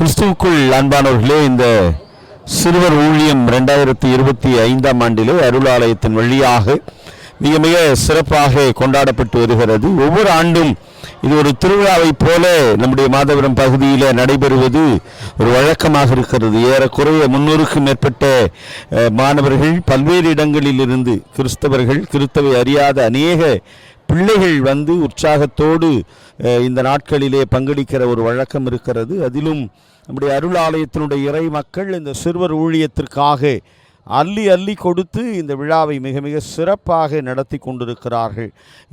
கிறிஸ்துவுக்குள் அன்பானவர்களே, இந்த சிறுவர் ஊழியம் 2025ஆம் ஆண்டிலே அருளாலயத்தின் வழியாக மிக மிக சிறப்பாக கொண்டாடப்பட்டு வருகிறது. ஒவ்வொரு ஆண்டும் இது ஒரு திருவிழாவை போல நம்முடைய மாதவரம் பகுதியில் நடைபெறுவது ஒரு வழக்கமாக இருக்கிறது. ஏறக்குறைய 300க்கும் மேற்பட்ட மாணவர்கள் பல்வேறு இடங்களிலிருந்து கிறிஸ்தவை அறியாத அநேக பிள்ளைகள் வந்து உற்சாகத்தோடு இந்த நாட்களிலே பங்கெடுக்கிற ஒரு வழக்கம் இருக்கிறது. அதிலும் நம்முடைய அருள் ஆலயத்தினுடைய இறை மக்கள் இந்த சிறுவர் ஊழியத்திற்காக அள்ளி அள்ளி கொடுத்து இந்த விழாவை மிக மிக சிறப்பாக நடத்தி கொண்டிருக்கிறார்கள்.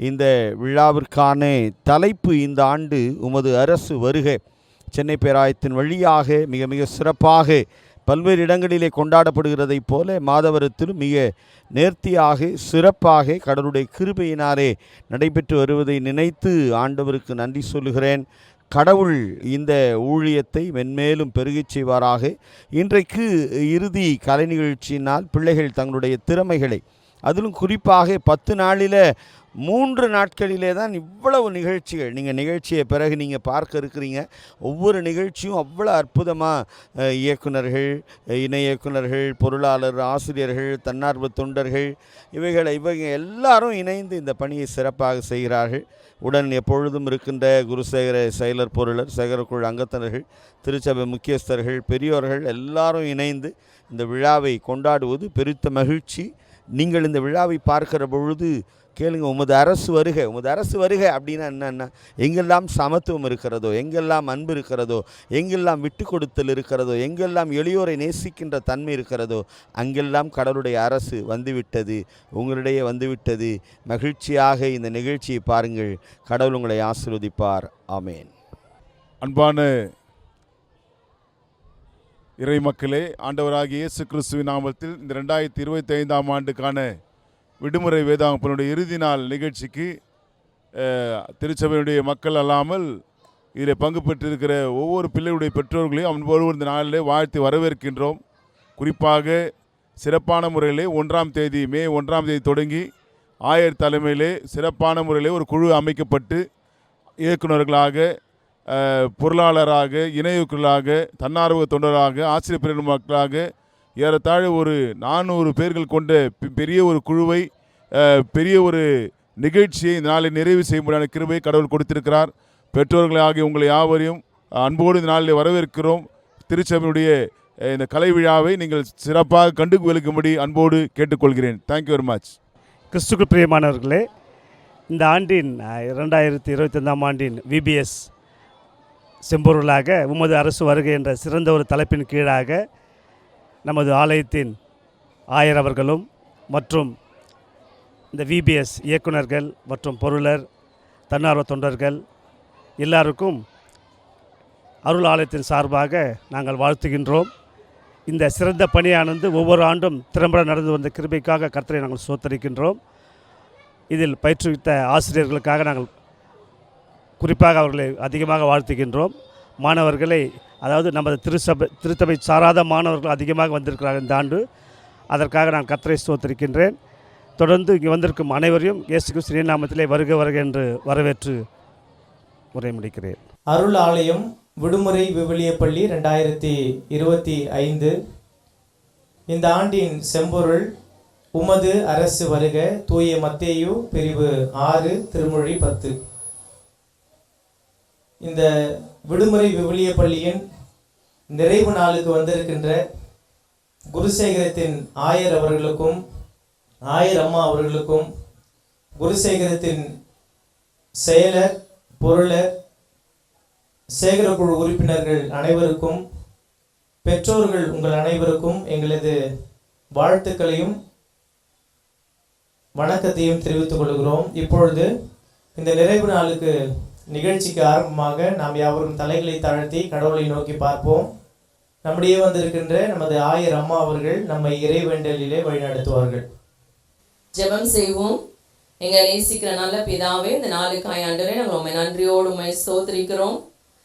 இந்த விழாவிற்கான தலைப்பு இந்த ஆண்டு உமது அரசு வருக. சென்னை பேராயத்தின் வழியாக மிக மிக சிறப்பாக பல்வேறு இடங்களிலே கொண்டாடப்படுகிறதைப் போல மாதவரத்திலும் மிக நேர்த்தியாக சிறப்பாக கடவுளுடைய கிருபையினாலே நடைபெற்று வருவதை நினைத்து ஆண்டவருக்கு நன்றி சொல்லுகிறேன். கடவுள் இந்த ஊழியத்தை மென்மேலும் பெருகிச் செய்வாராக. இன்றைக்கு இறுதி கலை நிகழ்ச்சியினால் பிள்ளைகள் தங்களுடைய திறமைகளை, அதிலும் குறிப்பாக 10 நாளில் 3 நாட்களிலே தான் இவ்வளவு நிகழ்ச்சிகள். நீங்கள் நிகழ்ச்சியை பிறகு நீங்கள் பார்க்க இருக்கிறீங்க. ஒவ்வொரு நிகழ்ச்சியும் அவ்வளோ அற்புதமாக இயக்குநர்கள், இணை இயக்குநர்கள், பொருளாளர், ஆசிரியர்கள், தன்னார்வ தொண்டர்கள் இவங்க எல்லாரும் இணைந்து இந்த பணியை சிறப்பாக செய்கிறார்கள். உடன் எப்பொழுதும் இருக்கின்ற குருசேகர செயலர் பொருளர், சேகரக்குழு அங்கத்தினர்கள், திருச்சபை முக்கியஸ்தர்கள், பெரியோர்கள் எல்லாரும் இணைந்து இந்த விழாவை கொண்டாடுவது பெருத்த மகிழ்ச்சி. நீங்கள் இந்த விழாவை பார்க்கிற பொழுது கேளுங்க, உமது அரசு வருக. உமது அரசு வருக அப்படின்னா என்னென்னா, எங்கெல்லாம் சமத்துவம் இருக்கிறதோ, எங்கெல்லாம் அன்பு இருக்கிறதோ, எங்கெல்லாம் விட்டு கொடுத்தல் இருக்கிறதோ, எங்கெல்லாம் எளியோரை நேசிக்கின்ற தன்மை இருக்கிறதோ, அங்கெல்லாம் கடவுளுடைய அரசு வந்துவிட்டது, உங்களிடையே வந்துவிட்டது. மகிழ்ச்சியாக இந்த நிகழ்ச்சியை பாருங்கள். கடவுள் உங்களை ஆசீர்வதிப்பார். ஆமேன். அன்பான இறை மக்களே, ஆண்டவராகிய இயேசு கிறிஸ்துவின் நாமத்தில் இந்த 2025ஆம் ஆண்டுக்கான விடுமுறை வேதாகமத்தினுடைய இறுதி நாள் நிகழ்ச்சிக்கு திருச்சபையினுடைய மக்கள் அல்லாமல் இதில் பங்கு பெற்றிருக்கிற ஒவ்வொரு பிள்ளையுடைய பெற்றோர்களையும் அன்போடு இந்த நாளிலே வாழ்த்தி வரவேற்கின்றோம். குறிப்பாக சிறப்பான முறையிலே 1ஆம் தேதி மே 1ஆம் தேதி தொடங்கி ஆயர் தலைமையிலே சிறப்பான முறையிலே ஒரு குழு அமைக்கப்பட்டு இயக்குநர்களாக, பொருளாளராக, இணை இயக்குநர்களாக, தன்னார்வ தொண்டராக, ஆசிரியர் பெருமக்களாக ஏறத்தாழ ஒரு 400 பேர்கள் கொண்ட பெரிய ஒரு குழுவை, பெரிய ஒரு நிகழ்ச்சியை இந்த நாளை நிறைவு செய்ய முடியாத கிருபை கடவுள் கொடுத்திருக்கிறார். பெற்றோர்களாகிய உங்களை யாவரையும் அன்போடு இந்த நாளில் வரவேற்கிறோம். திருச்சபையுடைய இந்த கலை விழாவை நீங்கள் சிறப்பாக கண்டு விளக்கும்படி அன்போடு கேட்டுக்கொள்கிறேன். Thank you very much. கிறிஸ்துக்கு பிரியமானவர்களே, இந்த ஆண்டின் 2025ஆம் ஆண்டின் விபிஎஸ் செம்பொருளாக உமது அரசு வருகை என்ற சிறந்த ஒரு தலைப்பின் கீழாக நமது ஆலயத்தின் ஆயர் அவர்களும் மற்றும் இந்த விபிஎஸ் இயக்குநர்கள் மற்றும் பொருளர், தன்னார்வ தொண்டர்கள் எல்லாருக்கும் அருள் ஆலயத்தின் சார்பாக நாங்கள் வாழ்த்துகின்றோம். இந்த சிறந்த பணியானது ஒவ்வொரு ஆண்டும் திறம்பட நடந்து வந்த கிருபைக்காக கர்த்தரை நாங்கள் ஸ்தோத்திரிக்கின்றோம். இதில் பயிற்றுவித்த ஆசிரியர்களுக்காக நாங்கள் குறிப்பாக அவர்களை அதிகமாக வாழ்த்துகின்றோம். மாணவர்களை, அதாவது நமது திருச்சபை சாராத மாணவர்கள் அதிகமாக வந்திருக்கிறார்கள் இந்த ஆண்டு. அதற்காக நான் கர்த்தரை ஸ்தோத்திரிக்கின்றேன். தொடர்ந்து இங்கே வந்திருக்கும் அனைவரையும் இயேசு கிறிஸ்து நாமத்திலே வருக வருக என்று வரவேற்று உரை முடிக்கிறேன். அருள் ஆலயம் விடுமுறை விவிலிய பள்ளி 2025. இந்த ஆண்டின் செம்பொருள் உமது அரசு வருக. தூய மத்தேயு பிரிவு 6 திருமொழி 10. இந்த விடுமுறை விவிலிய பள்ளியின் நிறைவு நாளுக்கு வந்திருக்கின்ற குருசேகரத்தின் ஆயர் அவர்களுக்கும், ஆயர் அம்மா அவர்களுக்கும், குருசேகரத்தின் செயலர், பொருளர், சேகரக்குழு உறுப்பினர்கள் அனைவருக்கும், பெற்றோர்கள் உங்கள் அனைவருக்கும் எங்களது வாழ்த்துக்களையும் வணக்கத்தையும் தெரிவித்துக் கொள்கிறோம். இப்பொழுது இந்த நிறைவு நாளுக்கு நிகழ்ச்சிக்கு ஆரம்பமாக நாம் யாவரும் தலைகளை தாழ்த்தி கடவுளை நோக்கி பார்ப்போம். நம்முடைய வந்திருக்கின்ற நமது ஆயர் அம்மா அவர்கள் நம்மை இறைவேண்டலிலே வழிநடத்துவார்கள். ஜெபம் செய்வோம். எங்களை நேசிக்கிற நல்ல பிதாவே, இந்த நாளுக்காய் ஆண்டவரே நாங்கள் உண்மை நன்றியோடு உண்மை ஸ்தோத்திரிக்கிறோம்.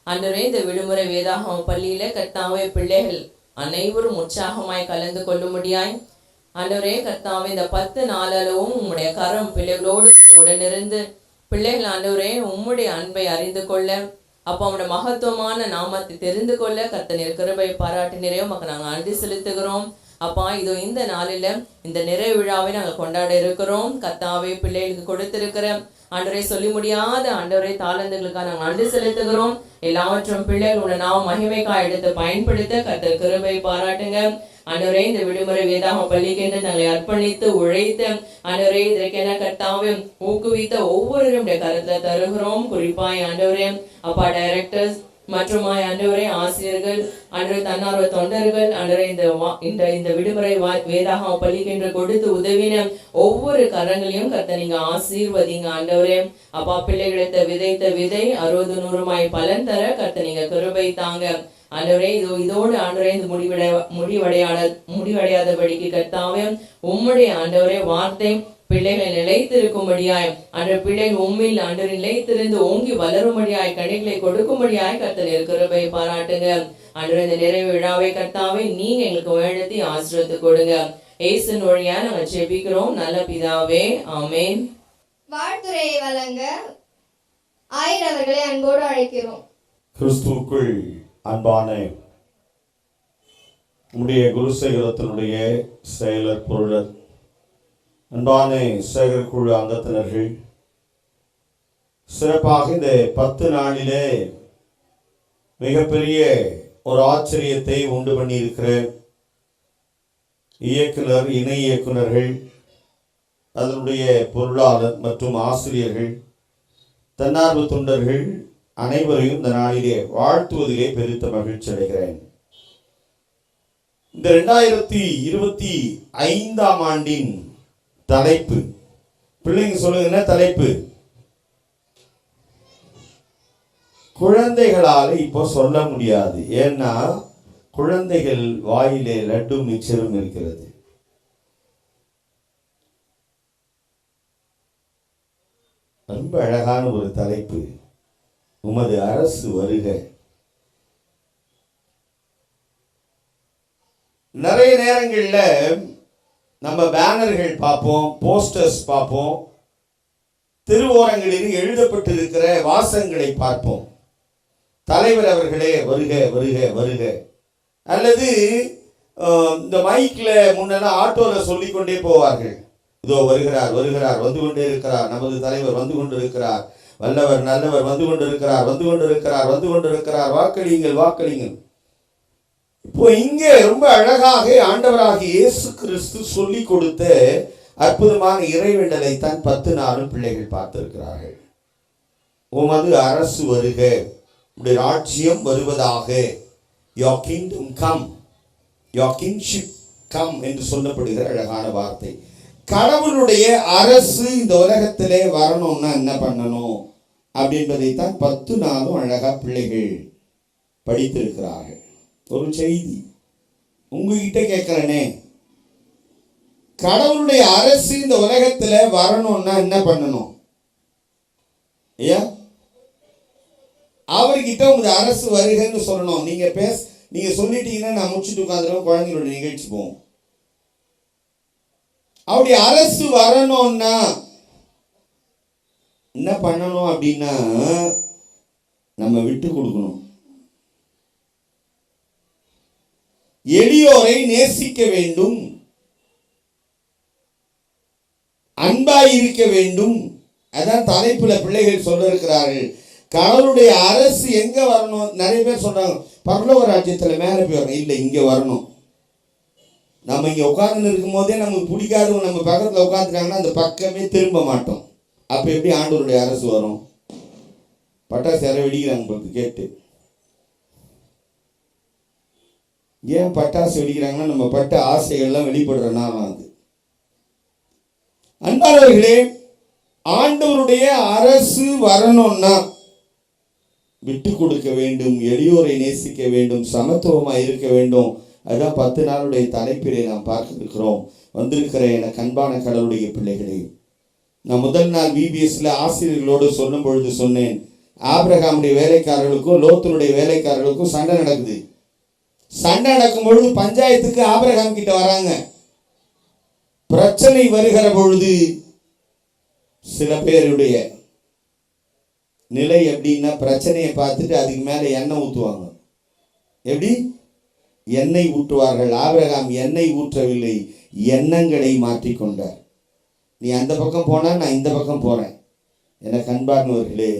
ஆண்டவரே, இந்த விடுமுறை வேதாகம பள்ளியில கர்த்தாவே பிள்ளைகள் அனைவரும் உற்சாகமாய் கலந்து கொள்ளும்படியாய் ஆண்டவரே கர்த்தாவே இந்த 10 நாளளவும் உம்முடைய கரம் பிள்ளைகளோடு உடனிருந்து பிள்ளைகள் ஆண்டவரே உம்முடைய அன்பை அறிந்து கொள்ள அப்போ அவனுடைய மகத்துவமான நாமத்தை தெரிந்து கொள்ள கர்த்தர் கிருபை பாராட்டினரே உமக்கு நாங்கள் நன்றி செலுத்துகிறோம். அப்பா, இதோ இந்த நாளில் இந்த நிறைவு விழாவை நாங்கள் கொண்டாட இருக்கிறோம். கர்த்தாவே, பிள்ளைகளுக்கு கொடுத்திருக்கிற ஆண்டவரை சொல்லி முடியாத ஆண்டவரை தாளந்துகளுக்காக நாங்கள் நன்றி செலுத்துகிறோம். எல்லாவற்றும் பிள்ளைகளோட நாம் மகிமைக்காக எடுத்து பயன்படுத்த கர்த்தர் கிருபை பாராட்டுங்க. ஆண்டவரே, இந்த விடுமுறை வேதாகம பள்ளிக்கென்று தங்களை அர்ப்பணித்து உழைத்த ஆண்டவரே, இதற்கென கர்த்தாவே ஊக்குவித்த ஒவ்வொருவருடைய கருத்துல தருகிறோம். குறிப்பாய் ஆண்டவரே அப்பா, டைரக்டர்ஸ் மற்றும் ஆண்டவரே ஆசிரியர்கள், ஆண்டவரே தன்னார்வ தொண்டர்கள், ஆண்டவரே இந்த விடுமுறை வேதாகம பள்ளிக்கென்று கொடுத்து உதவின ஒவ்வொரு கரங்களையும் கர்த்தர் நீங்க ஆசீர்வதிங்க. ஆண்டவரே அப்பா, பிள்ளைகளை விதைத்த விதை 60-100 பலன் தர கர்த்தர் நீங்க கிருபை தாங்க. ஆண்டவரே, இதோடு ஆண்டவரே இந்த முடிவடையாதபடிக்கு கர்த்தாவே உம்முடைய ஆண்டவரே வார்த்தை பிள்ளைகள் நிலைத்திருக்கும்படியாய், ஆண்டவர் பிள்ளைகள் உண்மையில் ஆண்டவர் நிலைத்திருந்து ஓங்கி வளரும்படியாய், கனிகளை கொடுக்கும்படியாய் கர்த்தர் கிருபை பாராட்டுங்க. ஆண்டவர் இந்த நிறைவு விழாவை கர்த்தாவே நீங்க எங்களுக்கு வழிநடத்தி ஆசீர்வதித்து கொடுங்க. இயேசுவின் வழியா நாங்கள் ஜெபிக்கிறோம் நல்ல பிதாவே, ஆமென். வாழ்த்துரையை வழங்க ஆயர் அவர்களை அன்போடு அழைக்கிறோம். கிறிஸ்துவுக்குள் அன்பான நம்முடைய குருசேகரத்தினுடைய செயலர் பொருளர், அன்பான சேகர் குழு அங்கத்தினர்கள், சிறப்பாக இந்த 10 நாளிலே மிகப்பெரிய ஒரு ஆச்சரியத்தை உண்டு பண்ணியிருக்கிற இயக்குனர், இணை இயக்குனர்கள், அதனுடைய பொருளாளர் மற்றும் ஆசிரியர்கள், தன்னார்வ தொண்டர்கள் அனைவரையும் இந்த நாளிலே வாழ்த்துவதிலே பெருத்த மகிழ்ச்சி அடைகிறேன். இந்த 2025ஆம் ஆண்டின் தலைப்பு, பிள்ளைங்க சொல்லுங்க என்ன தலைப்பு? குழந்தைகளால் இப்போ சொல்ல முடியாது. ஏன்னா குழந்தைகள் வாயிலே லட்டும் மிச்சரும் இருக்கிறது. ரொம்ப அழகான ஒரு தலைப்பு, உமது அரசு வருக. நிறைய நேரங்களில் நம்ம பேனர்கள் பார்ப்போம், போஸ்டர்ஸ் பார்ப்போம், திருவோரங்களில் எழுதப்பட்டிருக்கிற வாசகங்களை பார்ப்போம். தலைவர் அவர்களே வருக வருக வருக, அல்லது இந்த மைக்கில் முன்னெல்லாம் ஆட்டோவில் சொல்லிக்கொண்டே போவார்கள், இதோ வருகிறார் வருகிறார், வந்து கொண்டே இருக்கிறார், நமது தலைவர் வந்து கொண்டிருக்கிறார், வல்லவர் நல்லவர் வந்து கொண்டிருக்கிறார், வந்து கொண்டிருக்கிறார், வந்து கொண்டிருக்கிறார், வாக்களியுங்கள் வாக்களியுங்கள். இப்போ இங்கே ரொம்ப அழகாக ஆண்டவராகிய இயேசு கிறிஸ்து சொல்லி கொடுத்த அற்புதமான இறைவேண்டலை தான் 10 நாளும் பிள்ளைகள் பார்த்திருக்கிறார்கள். உமது அரசு வருக, உடைய ராஜ்யம் வருவதாக, your kingdom come, your kingship come என்று சொல்லப்படுகிற அழகான வார்த்தை. கடவுளுடைய அரசு இந்த உலகத்திலே வரணும்னா என்ன பண்ணணும் அப்படின்றதைத்தான் 10 நாளும் அழகா பிள்ளைகள் படித்திருக்கிறார்கள். ஒரு செய்தி உங்ககிட்ட கேட்கிறேனே, கடவுளுடைய அரசு இந்த உலகத்துல வரணும்னா என்ன பண்ணணும்? அவர்கிட்ட உங்க அரசு வருகன்னு சொல்லணும். நீங்க சொல்லிட்டீங்கன்னா நான் முடிச்சுட்டு உட்காந்துருவோம், குழந்தைங்களோட நிகழ்ச்சி போவோம். அவருடைய அரசு வரணும்னா என்ன பண்ணணும் அப்படின்னா, நம்ம விட்டு கொடுக்கணும், எளியோரை நேசிக்க வேண்டும், அன்பாய் இருக்க வேண்டும். அதான் தலைப்புல பிள்ளைகள் சொல்ல இருக்கிறார்கள். கடவுளுடைய அரசு எங்க வரணும்? நிறைய பேர் சொல்றாங்க பரலோக ராஜ்யத்துல மேல போய் வரணும். இல்லை, இங்க வரணும். நம்ம இங்க உட்கார்ந்து இருக்கும் போதே நமக்கு பிடிக்காதவங்க நம்ம பக்கத்துல உட்காந்துட்டாங்கன்னா அந்த பக்கமே திரும்ப மாட்டோம். அப்ப எப்படி ஆண்டவருடைய அரசு வரும்? பட்டாசு யாரை வெடிக்கிறாங்க கேட்டு, ஏன் பட்டாசு வெடிக்கிறாங்கன்னா நம்ம பட்ட ஆசைகள்லாம் வெளிப்படுறனால அது. அன்பானவர்களே, ஆண்டவருடைய அரசு வரணும்னா விட்டு கொடுக்க வேண்டும், எளியோரை நேசிக்க வேண்டும், சமத்துவமாக இருக்க வேண்டும். அதுதான் 10 நாளுடைய தலைப்பிலே நாம் பார்க்க இருக்கிறோம். வந்திருக்கிற எனக்கு அன்பான கடவுளுடைய பிள்ளைகளே, நான் முதல் நாள் VBSல ஆசிரியர்களோடு சொல்லும் பொழுது சொன்னேன், ஆபிரகாமுடைய வேலைக்காரர்களுக்கும் லோத்தனுடைய வேலைக்காரர்களுக்கும் சண்டை நடக்குது. சண்டை நடக்கும் பொழுது பஞ்சாயத்துக்கு ஆபிரகாம் கிட்ட வராங்க. பிரச்சனை வருகிற பொழுது சில பேருடைய நிலை எப்படின்னா, பிரச்சனையை பார்த்துட்டு அதுக்கு மேலே எண்ணெய் ஊற்றுவாங்க. எப்படி? எண்ணெய் ஊற்றுவார்கள். ஆபிரகாம் எண்ணெய் ஊற்றவில்லை, எண்ணங்களை மாற்றிக்கொண்டார். நீ அந்த பக்கம் போனால் நான் இந்த பக்கம் போகிறேன். எனக்கு அன்பார்ந்தவர்களே,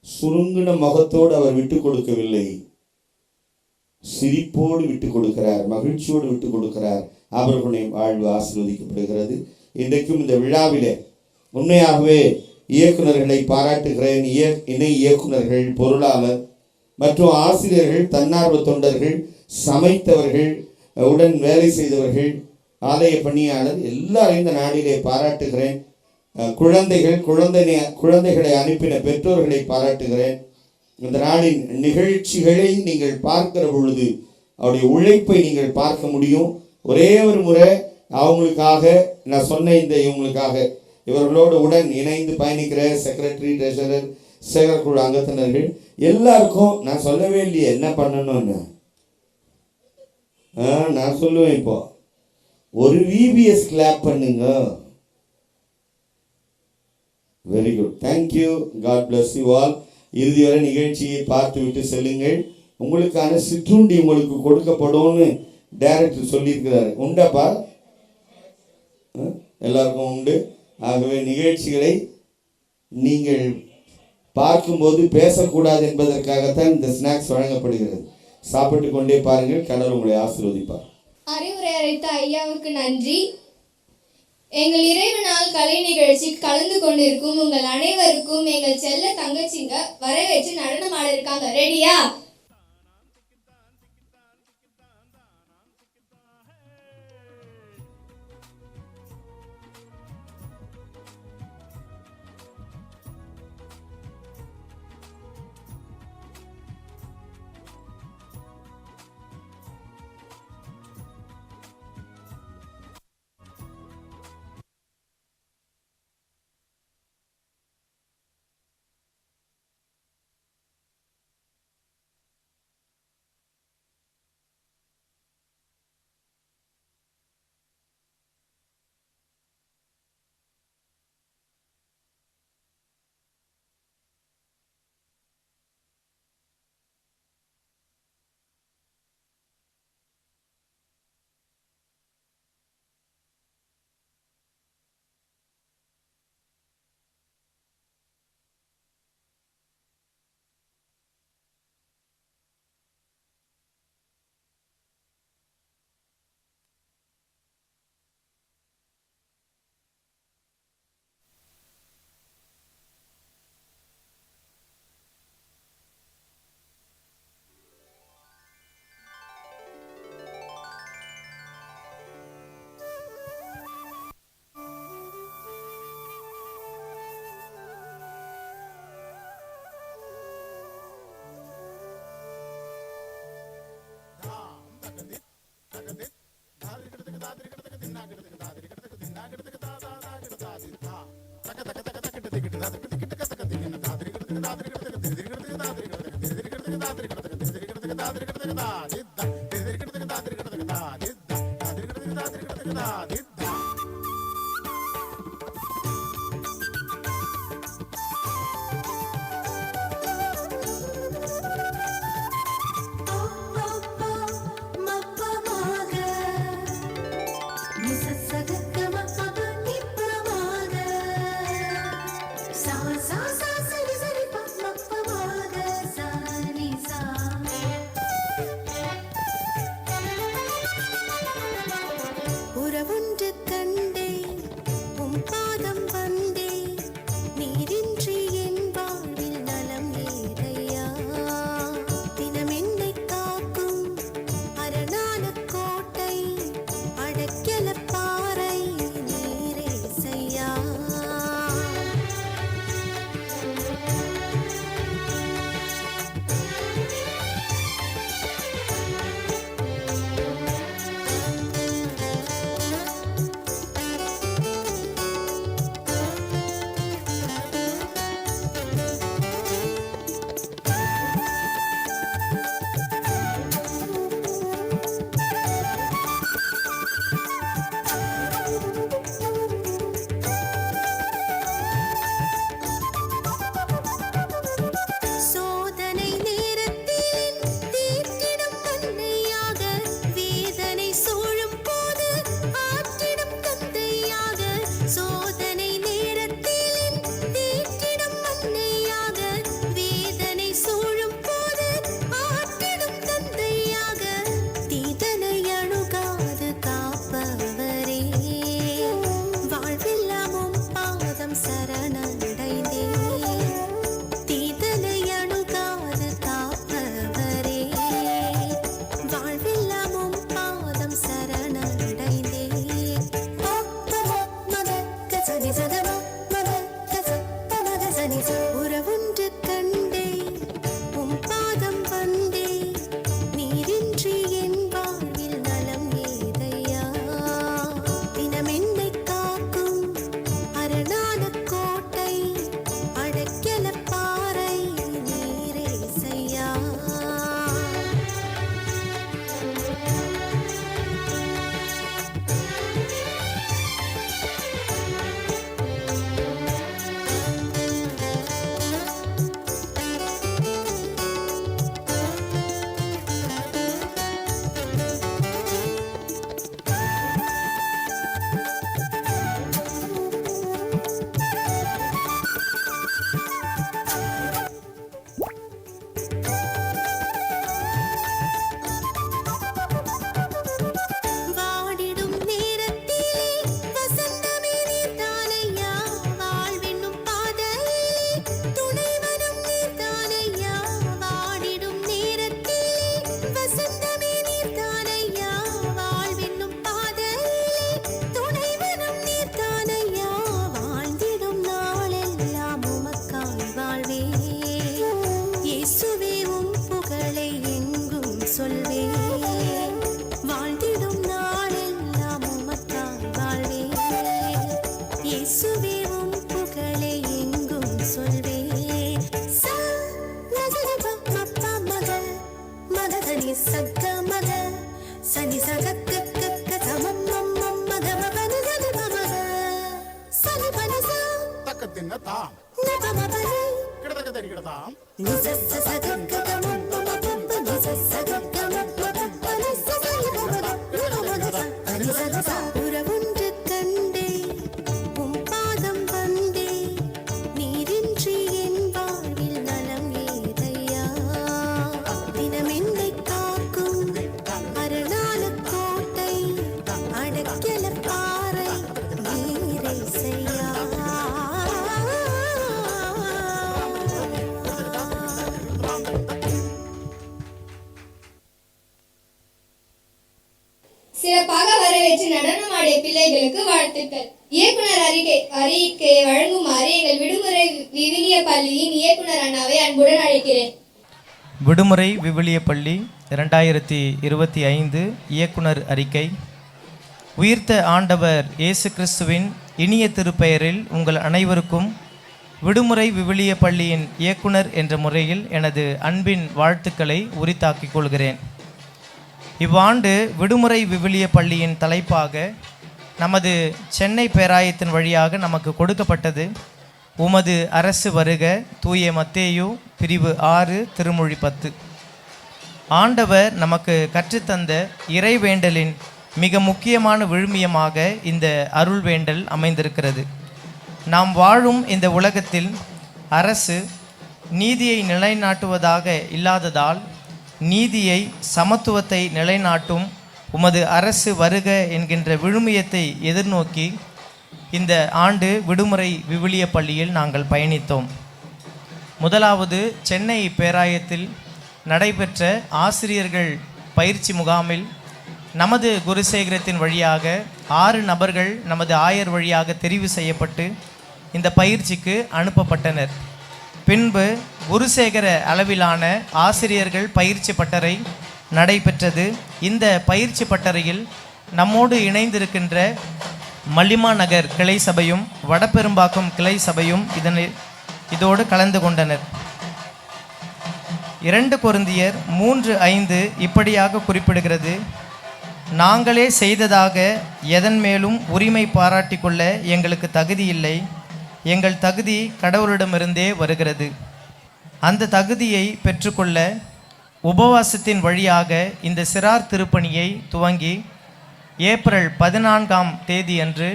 சுருங்கின முகத்தோடு அவர் விட்டு கொடுக்கவில்லை, சிரிப்போடு விட்டு கொடுக்கிறார், மகிழ்ச்சியோடு விட்டு கொடுக்கிறார். அவர்களுடைய வாழ்வு ஆசீர்வதிக்கப்படுகிறது. இன்றைக்கும் இந்த விழாவிலே உண்மையாகவே இயக்குநர்களை பாராட்டுகிறேன். இணை இயக்குநர்கள், பொருளாளர் மற்றும் ஆசிரியர்கள், தன்னார்வ தொண்டர்கள், சமைத்தவர்கள், உடன் வேலை செய்தவர்கள், ஆலய பணியாளர் எல்லாரையும் இந்த நாளிலே பாராட்டுகிறேன். குழந்தைகளை அனுப்பின பெற்றோர்களை பாராட்டுகிறேன். இந்த நாளின் நிகழ்ச்சிகளை நீங்கள் பார்க்கிற பொழுது அவருடைய உழைப்பை நீங்கள் பார்க்க முடியும். ஒரே ஒரு முறை அவங்களுக்காக நான் சொன்ன இவங்களுக்காக இவர்களோடு உடன் இணைந்து பயணிக்கிற செக்ரட்டரி, ட்ரெஷரர், செயற்குழு அங்கத்தினர்கள் எல்லாருக்கும் நான் சொல்லவே இல்லையே என்ன பண்ணணும்னு. நான் சொல்லுவேன், இப்போ ஒரு விபிஎஸ் கிளாப் பண்ணுங்க. Very good, thank you, God bless you all. இறுதி வரை நிகழ்ச்சியை பார்த்து விட்டு செல்லுங்கள். உங்களுக்கான சிற்றுண்டி உங்களுக்கு கொடுக்கப்படும்னு டைரக்டர் சொல்லியிருக்கிறாரு. உண்டாப்பா? எல்லாருக்கும் உண்டு. ஆகவே நிகழ்ச்சிகளை நீங்கள் பார்க்கும்போது பேசக்கூடாது என்பதற்காகத்தான் இந்த ஸ்நாக்ஸ் வழங்கப்படுகிறது. சாப்பிட்டு கொண்டே பாருங்கள். கடவுள் உங்களை ஆசீர்வதிப்பார். அறிவுரை அளித்த ஐயாவுக்கு நன்றி. எங்கள் நிறைவு நாள் கலை நிகழ்ச்சி கலந்து கொண்டிருக்கும் உங்கள் அனைவருக்கும் எங்கள் செல்ல தங்கச்சிங்க வரவேற்று நடனம் ஆட இருக்காங்க. ரெடியா? Sa உறவுன்று கண்டே உம் பாதம் வந்தே நீரின்றி என் வாழ்வில் நலம் ஏதையா தினமென்னை காக்கும் அரணான கோட்டை அடக்கல பாறை நீரை செய்யா சிறப்பாக வரவேற்று நடனமாடிய பிள்ளைகளுக்கு வாழ்த்துக்கள். இயக்குனர் அறிக்கையை வழங்குமாறு எங்கள் விடுமுறை விவிலிய பள்ளியின் இயக்குனர் அண்ணாவை அன்புடன் அழைக்கிறேன். விடுமுறை விவிலிய பள்ளி 2025 இயக்குனர் அறிக்கை. உயிர்த்த ஆண்டவர் இயேசு கிறிஸ்துவின் இனிய திருப்பெயரில் உங்கள் அனைவருக்கும் விடுமுறை விவிலிய பள்ளியின் இயக்குனர் என்ற முறையில் எனது அன்பின் வாழ்த்துக்களை உரித்தாக்கிக் கொள்கிறேன். இவ்வாண்டு விடுமுறை விவிலிய பள்ளியின் தலைப்பாக நமது சென்னை பேராயத்தின் வழியாக நமக்கு கொடுக்கப்பட்டது உமது அரசு வருக, தூய மத்தேயு பிரிவு 6 திருமொழி 10. ஆண்டவர் நமக்கு கற்றுத்தந்த இறைவேண்டலின் மிக முக்கியமான விழுமியமாக இந்த அருள்வேண்டல் அமைந்திருக்கிறது. நாம் வாழும் இந்த உலகத்தில் அரசு நீதியை நிலைநாட்டுவதாக இல்லாததால் நீதியை, சமத்துவத்தை நிலைநாட்டும் உமது அரசு வருக என்கின்ற விழுமியத்தை எதிர்நோக்கி இந்த ஆண்டு விடுமுறை விவிலிய பள்ளியில் நாங்கள் பயணித்தோம். முதலாவது சென்னை பேராயத்தில் நடைபெற்ற ஆசிரியர்கள் பயிற்சி முகாமில் நமது குருசேகரத்தின் வழியாக 6 நபர்கள் நமது ஆயர் வழியாக தெரிவு செய்யப்பட்டு இந்த பயிற்சிக்கு அனுப்பப்பட்டனர். பின்பு குருசேகர அளவிலான ஆசிரியர்கள் பயிற்சி பட்டறை நடைபெற்றது. இந்த பயிற்சி பட்டறையில் நம்மோடு இணைந்திருக்கின்ற மல்லிமா நகர் கிளை சபையும் வடபெரும்பாக்கம் கிளை சபையும் இதோடு கலந்து கொண்டனர். 2 கொரிந்தியர் 3:5 இப்படியாக குறிப்பிடுகிறது: நாங்களே செய்ததாக எதன் மேலும் உரிமை பாராட்டி கொள்ள எங்களுக்கு தகுதி இல்லை. எங்கள் தகுதி கடவுளிடமிருந்தே வருகிறது. அந்த தகுதியை பெற்றுக்கொள்ள உபவாசத்தின் வழியாக இந்த சிறார் திருப்பணியை துவங்கி ஏப்ரல் 14ஆம் தேதி அன்று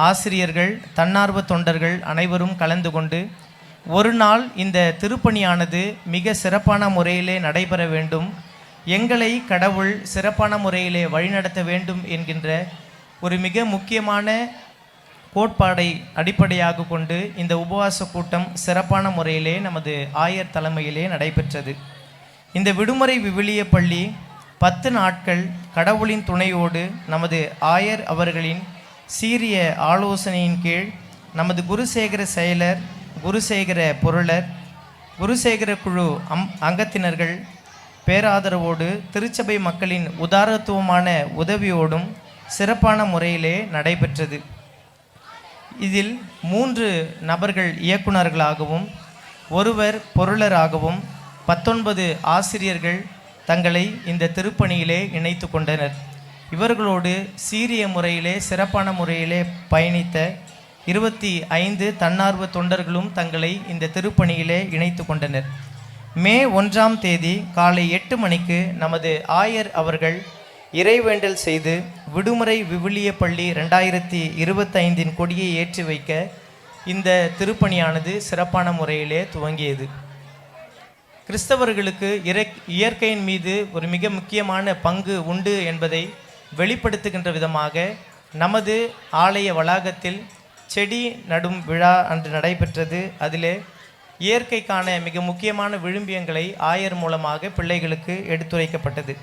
ஆசிரியர்கள், தன்னார்வ தொண்டர்கள் அனைவரும் கலந்து கொண்டு ஒரு நாள் இந்த திருப்பணியானது மிக சிறப்பான முறையிலே நடைபெற வேண்டும், எங்களை கடவுள் சிறப்பான முறையிலே வழிநடத்த வேண்டும் என்கின்ற ஒரு மிக முக்கியமான கோட்பாடை அடிப்படையாக கொண்டு இந்த உபவாச கூட்டம் சிறப்பான முறையிலே நமது ஆயர் தலைமையிலே நடைபெற்றது. இந்த விடுமுறை விவிலிய பள்ளி 10 நாட்கள் கடவுளின் துணையோடு நமது ஆயர் அவர்களின் சீரிய ஆலோசனையின் கீழ் நமது குருசேகர செயலர், குருசேகர பொருளர், குருசேகர குழு அங்கத்தினர்கள் பேராதரவோடு திருச்சபை மக்களின் உதாரத்துவமான உதவியோடும் சிறப்பான முறையிலே நடைபெற்றது. இதில் 3 நபர்கள் இயக்குநர்களாகவும் ஒருவர் பொருளராகவும் 19 ஆசிரியர்கள் தங்களை இந்த திருப்பணியிலே இணைத்து கொண்டனர். இவர்களோடு சீரிய முறையிலே சிறப்பான முறையிலே பயணித்த 25 தன்னார்வ தொண்டர்களும் தங்களை இந்த திருப்பணியிலே இணைத்து கொண்டனர். மே 1ஆம் தேதி காலை 8 மணிக்கு நமது ஆயர் அவர்கள் இறைவேண்டல் செய்து விடுமுறை விவிலிய பள்ளி 2025 கொடியை ஏற்றி வைக்க இந்த திருப்பணியானது சிறப்பான முறையிலே துவங்கியது. கிறிஸ்தவர்களுக்கு இயற்கையின் மீது ஒரு மிக முக்கியமான பங்கு உண்டு என்பதை வெளிப்படுத்துகின்ற விதமாக நமது ஆலய வளாகத்தில் செடி நடும் விழா அன்று நடைபெற்றது. அதிலே இயற்கைக்கான மிக முக்கியமான விழுமியங்களை ஆயர் மூலமாக பிள்ளைகளுக்கு எடுத்துரைக்கப்பட்டது.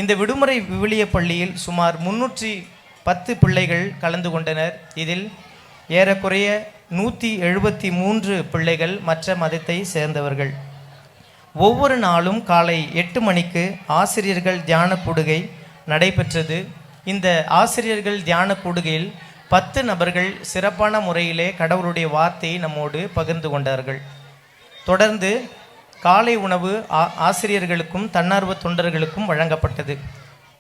இந்த விடுமுறை விவிலிய பள்ளியில் சுமார் 310 பிள்ளைகள் கலந்து கொண்டனர். இதில் ஏறக்குறைய 173 பிள்ளைகள் மற்ற மதத்தை சேர்ந்தவர்கள். ஒவ்வொரு நாளும் காலை 8 மணிக்கு ஆசிரியர்கள் தியான கூடுகை நடைபெற்றது. இந்த ஆசிரியர்கள் தியான கூடுகையில் 10 நபர்கள் சிறப்பான முறையிலே கடவுளுடைய வார்த்தையை நம்மோடு பகிர்ந்து கொண்டார்கள். தொடர்ந்து காலை உணவு ஆசிரியர்களுக்கும் தன்னார்வ தொண்டர்களுக்கும் வழங்கப்பட்டது.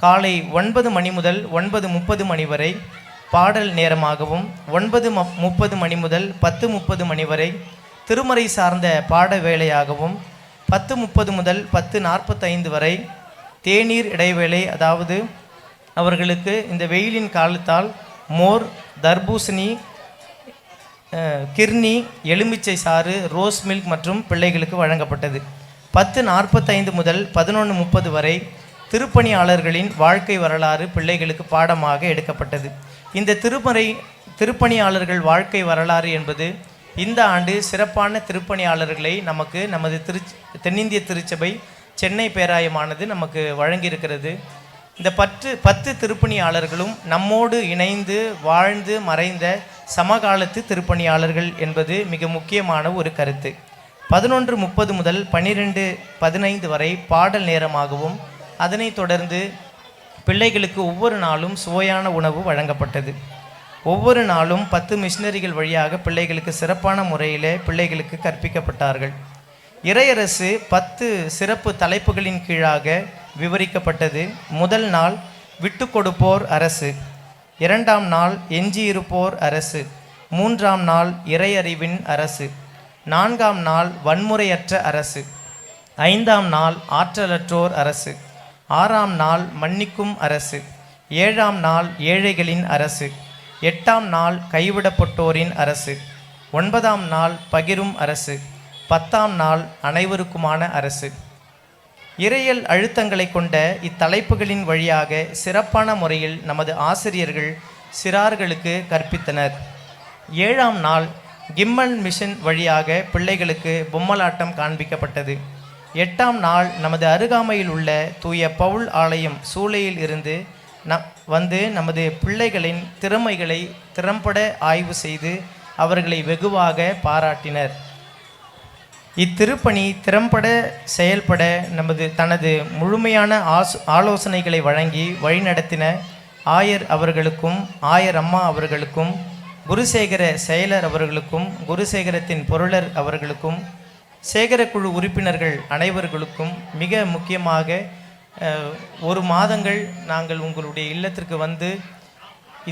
காலை 9 மணி முதல் 9:30 மணி வரை பாடல் நேரமாகவும் 9:30 மணி முதல் 10:30 மணி வரை திருமறை சார்ந்த பாட வேளையாகவும் 10:30 முதல் 10:45 வரை தேநீர் இடைவேளை, அதாவது அவர்களுக்கு இந்த வெயிலின் காலத்தால் மோர், தர்பூசணி, கிர்னி, எலுமிச்சை சாறு, ரோஸ் மில்க் மற்றும் பிள்ளைகளுக்கு வழங்கப்பட்டது. 10:45 முதல் 11:30 வரை திருப்பணியாளர்களின் வாழ்க்கை வரலாறு பிள்ளைகளுக்கு பாடமாக எடுக்கப்பட்டது. இந்த திருப்பணியாளர்கள் வாழ்க்கை வரலாறு என்பது இந்த ஆண்டு சிறப்பான திருப்பணியாளர்களை நமது தென்னிந்திய திருச்சபை சென்னை பேராயமானது நமக்கு வழங்கியிருக்கிறது. இந்த 10 திருப்பணியாளர்களும் நம்மோடு இணைந்து வாழ்ந்து மறைந்த சமகாலத்து திருப்பணியாளர்கள் என்பது மிக முக்கியமான ஒரு கருத்து. 11:30 முதல் 12:15 வரை பாடல் நேரமாகவும் அதனைத் தொடர்ந்து பிள்ளைகளுக்கு ஒவ்வொரு நாளும் சுவையான உணவு வழங்கப்பட்டது. ஒவ்வொரு நாளும் 10 மிஷினரிகள் வழியாக பிள்ளைகளுக்கு சிறப்பான முறையிலே பிள்ளைகளுக்கு கற்பிக்கப்பட்டார்கள். இறையரசு 10 சிறப்பு தலைப்புகளின் கீழாக விவரிக்கப்பட்டது. முதல் நாள் விட்டு கொடுப்போர் அரசு, 2ஆம் நாள் எஞ்சியிருப்போர் அரசு, 3ஆம் நாள் இறையறிவின் அரசு, 4ஆம் நாள் வன்முறையற்ற அரசு, 5ஆம் நாள் ஆற்றலற்றோர் அரசு, 6ஆம் நாள் மன்னிக்கும் அரசு, 7ஆம் நாள் ஏழைகளின் அரசு, 8ஆம் நாள் கைவிடப்பட்டோரின் அரசு, 9ஆம் நாள் பகிரும் அரசு, 10ஆம் நாள் அனைவருக்குமான அரசு. இறையல் அழுத்தங்களை கொண்ட இத்தலைப்புகளின் வழியாக சிறப்பான முறையில் நமது ஆசிரியர்கள் சிறார்களுக்கு கற்பித்தனர். 7ஆம் நாள் கிம்மன் மிஷன் வழியாக பிள்ளைகளுக்கு பொம்மலாட்டம் காண்பிக்கப்பட்டது. 8ஆம் நாள் நமது அருகாமையில் உள்ள தூய பவுல் ஆலயம் சூளையில் இருந்து நமது பிள்ளைகளின் திறமைகளை திறம்பட ஆய்வு செய்து அவர்களை வெகுவாக பாராட்டினர். இத்திருப்பணி திறம்பட செயல்பட தனது முழுமையான ஆலோசனைகளை வழங்கி வழிநடத்தின ஆயர் அவர்களுக்கும், ஆயர் அம்மா அவர்களுக்கும், குருசேகர செயலர் அவர்களுக்கும், குருசேகரத்தின் பொருளர் அவர்களுக்கும், சேகரக்குழு உறுப்பினர்கள் அனைவர்களுக்கும், மிக முக்கியமாக 1 மாதங்கள் நாங்கள் உங்களுடைய இல்லத்திற்கு வந்து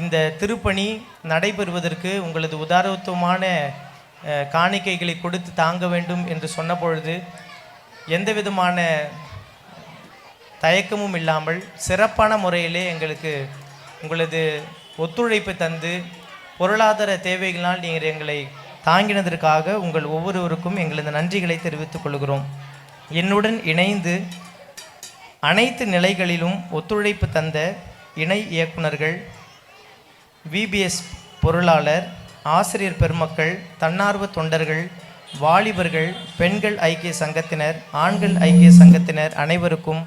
இந்த திருப்பணி நடைபெறுவதற்கு உங்களது உதாரத்துவமான காணிக்கைகளை கொடுத்து தாங்க வேண்டும் என்று சொன்ன பொழுது எந்த விதமான தயக்கமும் இல்லாமல் சிறப்பான முறையிலே எங்களுக்கு உங்களது ஒத்துழைப்பு தந்து பொருளாதார தேவைகளால் நீங்கள் எங்களை தாங்கினதற்காக உங்கள் ஒவ்வொருவருக்கும் எங்களது நன்றிகளை தெரிவித்துக் கொள்கிறோம். என்னுடன் இணைந்து அனைத்து நிலைகளிலும் ஒத்துழைப்பு தந்த இணை இயக்குனர்கள், விபிஎஸ் பொருளாளர், ஆசிரியர் பெருமக்கள், தன்னார்வ தொண்டர்கள், வாலிபர்கள், பெண்கள் ஐக்கிய சங்கத்தினர், ஆண்கள் ஐக்கிய சங்கத்தினர் அனைவருக்கும்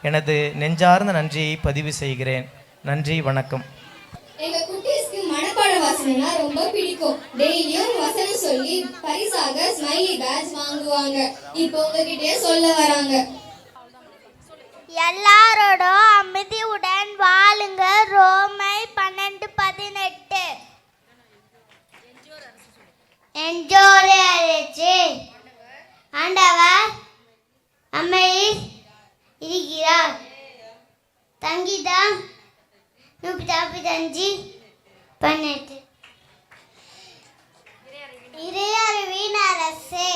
எனது நெஞ்சார்ந்த நன்றியை பதிவு செய்கிறேன். நன்றி, வணக்கம். எங்க குட்டீஸ்க்கு மனப்பாட வாசனைனா ரொம்ப பிடிக்கும். டெய்லியும் வசனம் சொல்லி பரிசாக ஸ்மைலி பேட்ச் வாங்குவாங்க. இப்போ உங்ககிட்டயே சொல்ல வராங்க. எல்லாரோட அமைதியுடன் வாழுங்க. ரோமை 12:18. என்ஜோய் அரசு. ஆண்டவர் அமைதி இருக்கிறார். சங்கீதம் 145:18. இறையறிவின் அரசு.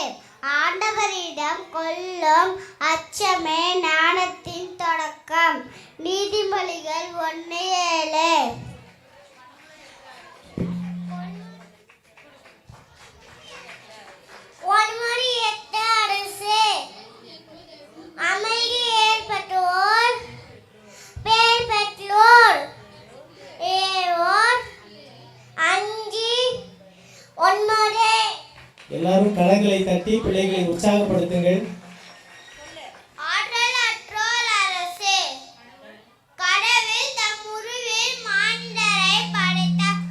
ஆண்டவரிடம் கொள்ளும் அச்சமே ஞானத்தின் தொடக்கம். நீதிமொழிகள் 1:7. ஒருமுறையற்ற அரசு. அமைதி ஏற்பட்டோர் பேர் பெற்றோர். ஏவோர் 5:9. எல்லாரும் கரங்களை தட்டி பிள்ளைகளை உற்சாகப்படுத்துங்கள். ஆற்றலற்றோர் அரசு. கடவுள் தம் உருவில் மானிடரை படைத்தார்.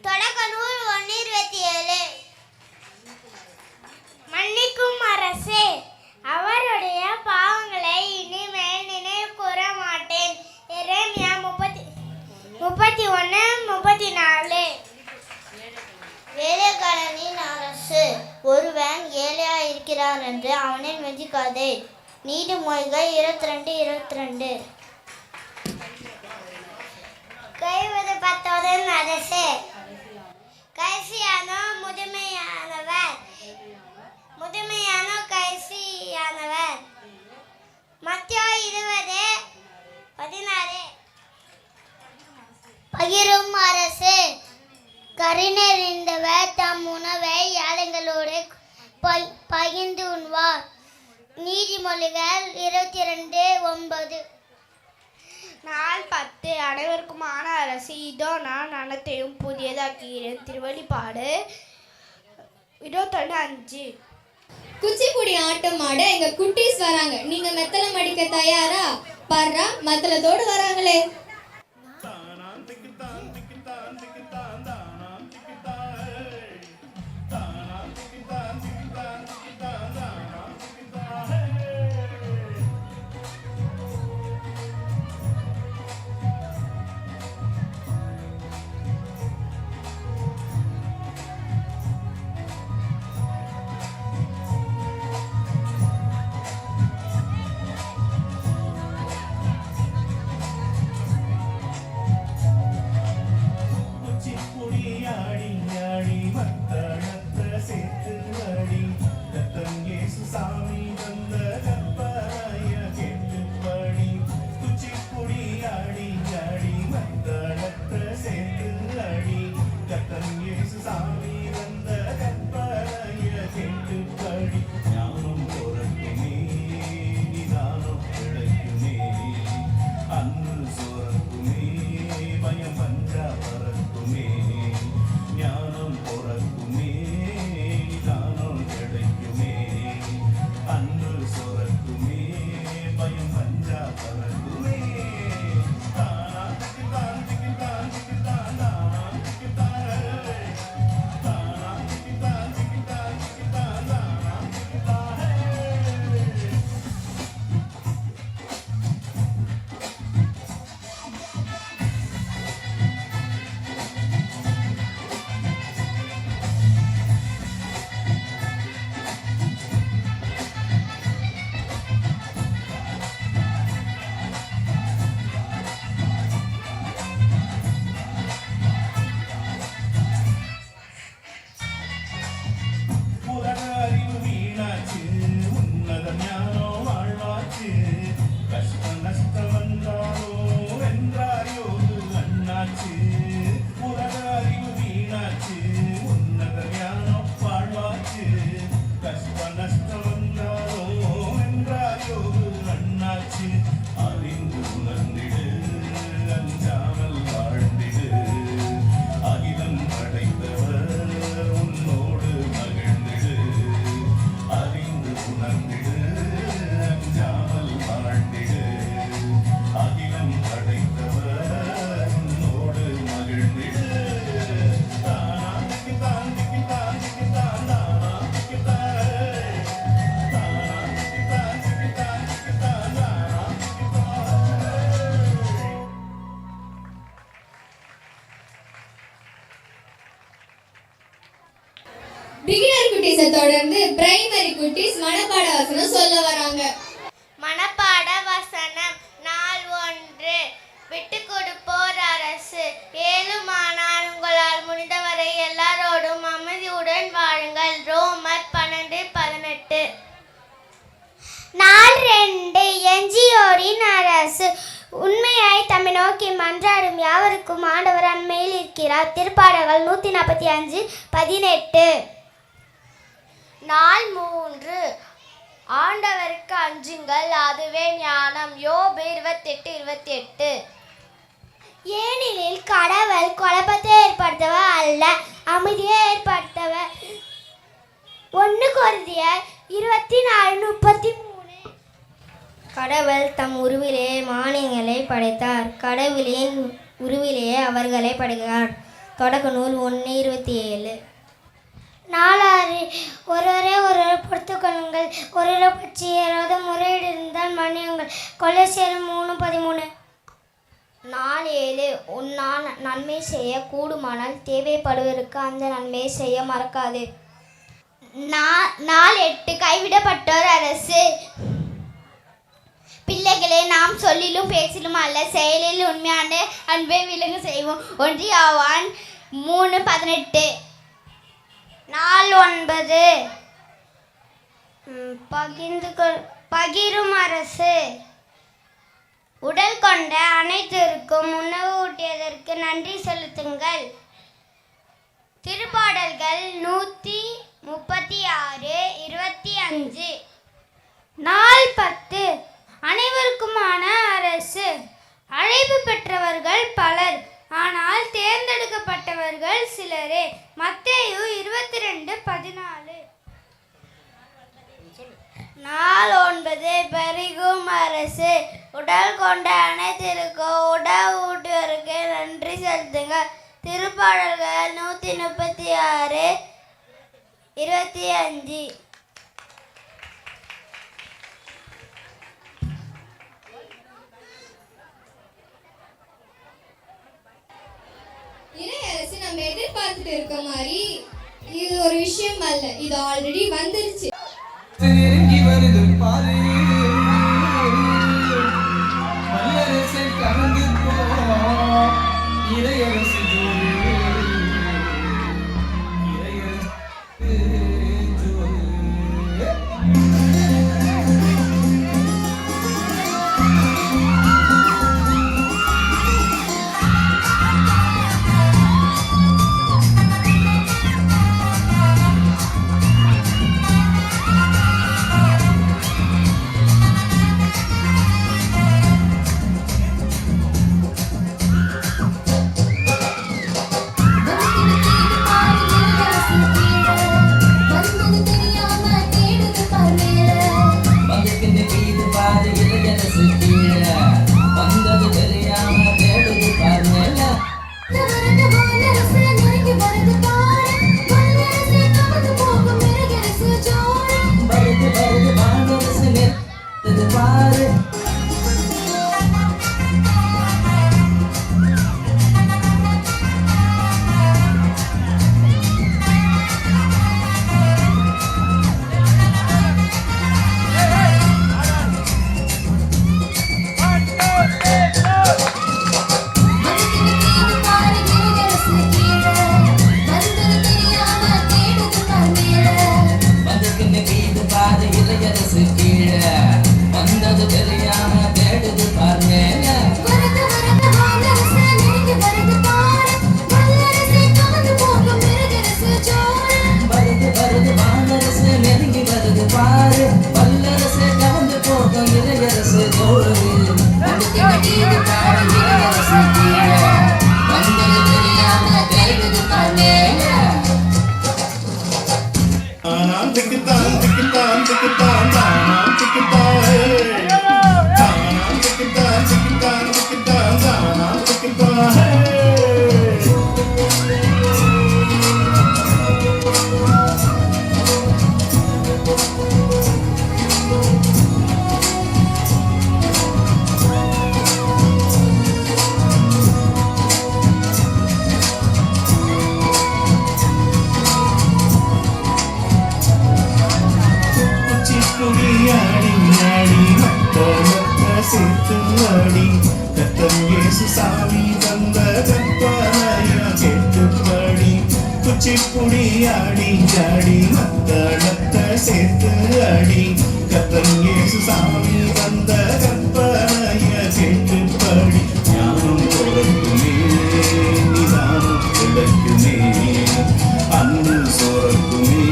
தொடக்கநூல் 1:27. மன்னிக்கும் அரசு. அவருடைய பாவங்களை இனிமேல் நினைவு கூற மாட்டேன். எரேமியா 31:34. ஏழைகளின் அரசு. ஒருவன் ஏழை இருக்கிறார் என்று அவனை மெச்சிக்காதே. நீதிமொழிகள் 22:22. கைவது பத்தோதன் அரசே, கைசியானோ முதுமையானவர், முதுமையானோ கைசியானவர். மத்தியோ 20:16. பகிரும் அரசே, கருணறிந்தவர் தம் உணவை ஏழைகளோடு பகிர்ந்து உண்வார். நீதிமொழிகள் 22:9. நாள் 10. அனைவருக்குமான அரசு, இதோ நான் அனைத்தையும் புதியதாக்குகிறேன். திருவெளிப்பாடு 22:5. குச்சிப்புடி ஆட்டம் ஆட எங்க குட்டீஸ் வராங்க. நீங்க மெத்தலம் அடிக்க தயாரா? பர்றா மத்தளத்தோடு வராங்களே. பிகினர் குட்டீஸை தொடர்ந்து பிரைமரி குட்டீஸ் மனப்பாட வசனம் சொல்ல வராங்க. மனப்பாட வசனம். நாள் 1. விட்டு கொடுப்போர் அரசு. ஏழுமானால் உங்களால் முடிந்தவரை எல்லாரோடும் அமைதியுடன் வாழுங்கள். ரோமர் 12:18. நாள் 2. எஞ்சியோரின் அரசு. உண்மையாய் தம்மை நோக்கி மன்றாடும் யாவருக்கும் ஆண்டவர் அண்மையில் இருக்கிறார். திருப்பாடல்கள் 145:18. நாள் 3. ஆண்டவருக்கு அஞ்சுங்கள், அதுவே ஞானம். யோபு 28:28. ஏனெனில் கடவுள் குழப்பத்தை ஏற்படுத்தவர் அல்ல, அமைதியை ஏற்படுத்தவர். 1 கொரிந்தியர் 24:33. கடவுள் தம் உருவிலே மானியங்களை படைத்தார், கடவுளின் உருவிலே அவர்களை படைக்கிறார். தொடக்க நூல் 1:27. 4. ஒருவரை ஒருவர் பொறுத்துக் கொள்ளுங்கள், ஒருவரை பற்றி ஏதாவது முறையீடு இருந்தால் மன்னியுங்கள். கொலோசியர் 3:13. 7. உன்னால் நன்மை செய்ய கூடுமானால் தேவைப்படுவதற்கு அந்த நன்மையை செய்ய மறக்காது. நாள் 8 கைவிடப்பட்டோர் அரசு. பிள்ளைகளே, நாம் சொல்லிலும் பேசிலும் அல்ல, செயலில் உண்மையான அன்பை விளங்க செய்வோம். 1 யோவான் 3:18. நாள் 9 பகிரும் அரசு. உடல் கொண்ட அனைத்திற்கும் உணவு ஊட்டியதற்கு நன்றி செலுத்துங்கள். திருப்பாடல்கள் 136:25. நாள் 10 அனைவருக்குமான அரசு. அழைப்பு பெற்றவர்கள் பலர், ஆனால் தேர்ந்தெடுக்கப்பட்டவர்கள் சிலரே. மத்தேயு 22:14. நாள் 9 பெருகும் அரசு. உடல் கொண்ட அனைத்திற்கும் உணவு ஊட்டுவதற்கு நன்றி செலுத்துங்கள். திருப்பாடல்கள் 136:25. இறையரசு நம்ம எதிர்பார்த்துட்டு இருக்க மாதிரி இது ஒரு விஷயம் அல்ல, இது ஆல்ரெடி வந்துருச்சு. குச்சிப்புடியாடி ஜாடி மத்தளத்த சேர்த்து அடி கத்தன் இயேசு சாமி வந்த கற்பனைய கேட்டுப்படி ஞானம் பொறக்குமே நிதானம் கிடைக்குமே அன்பு சோறக்குமே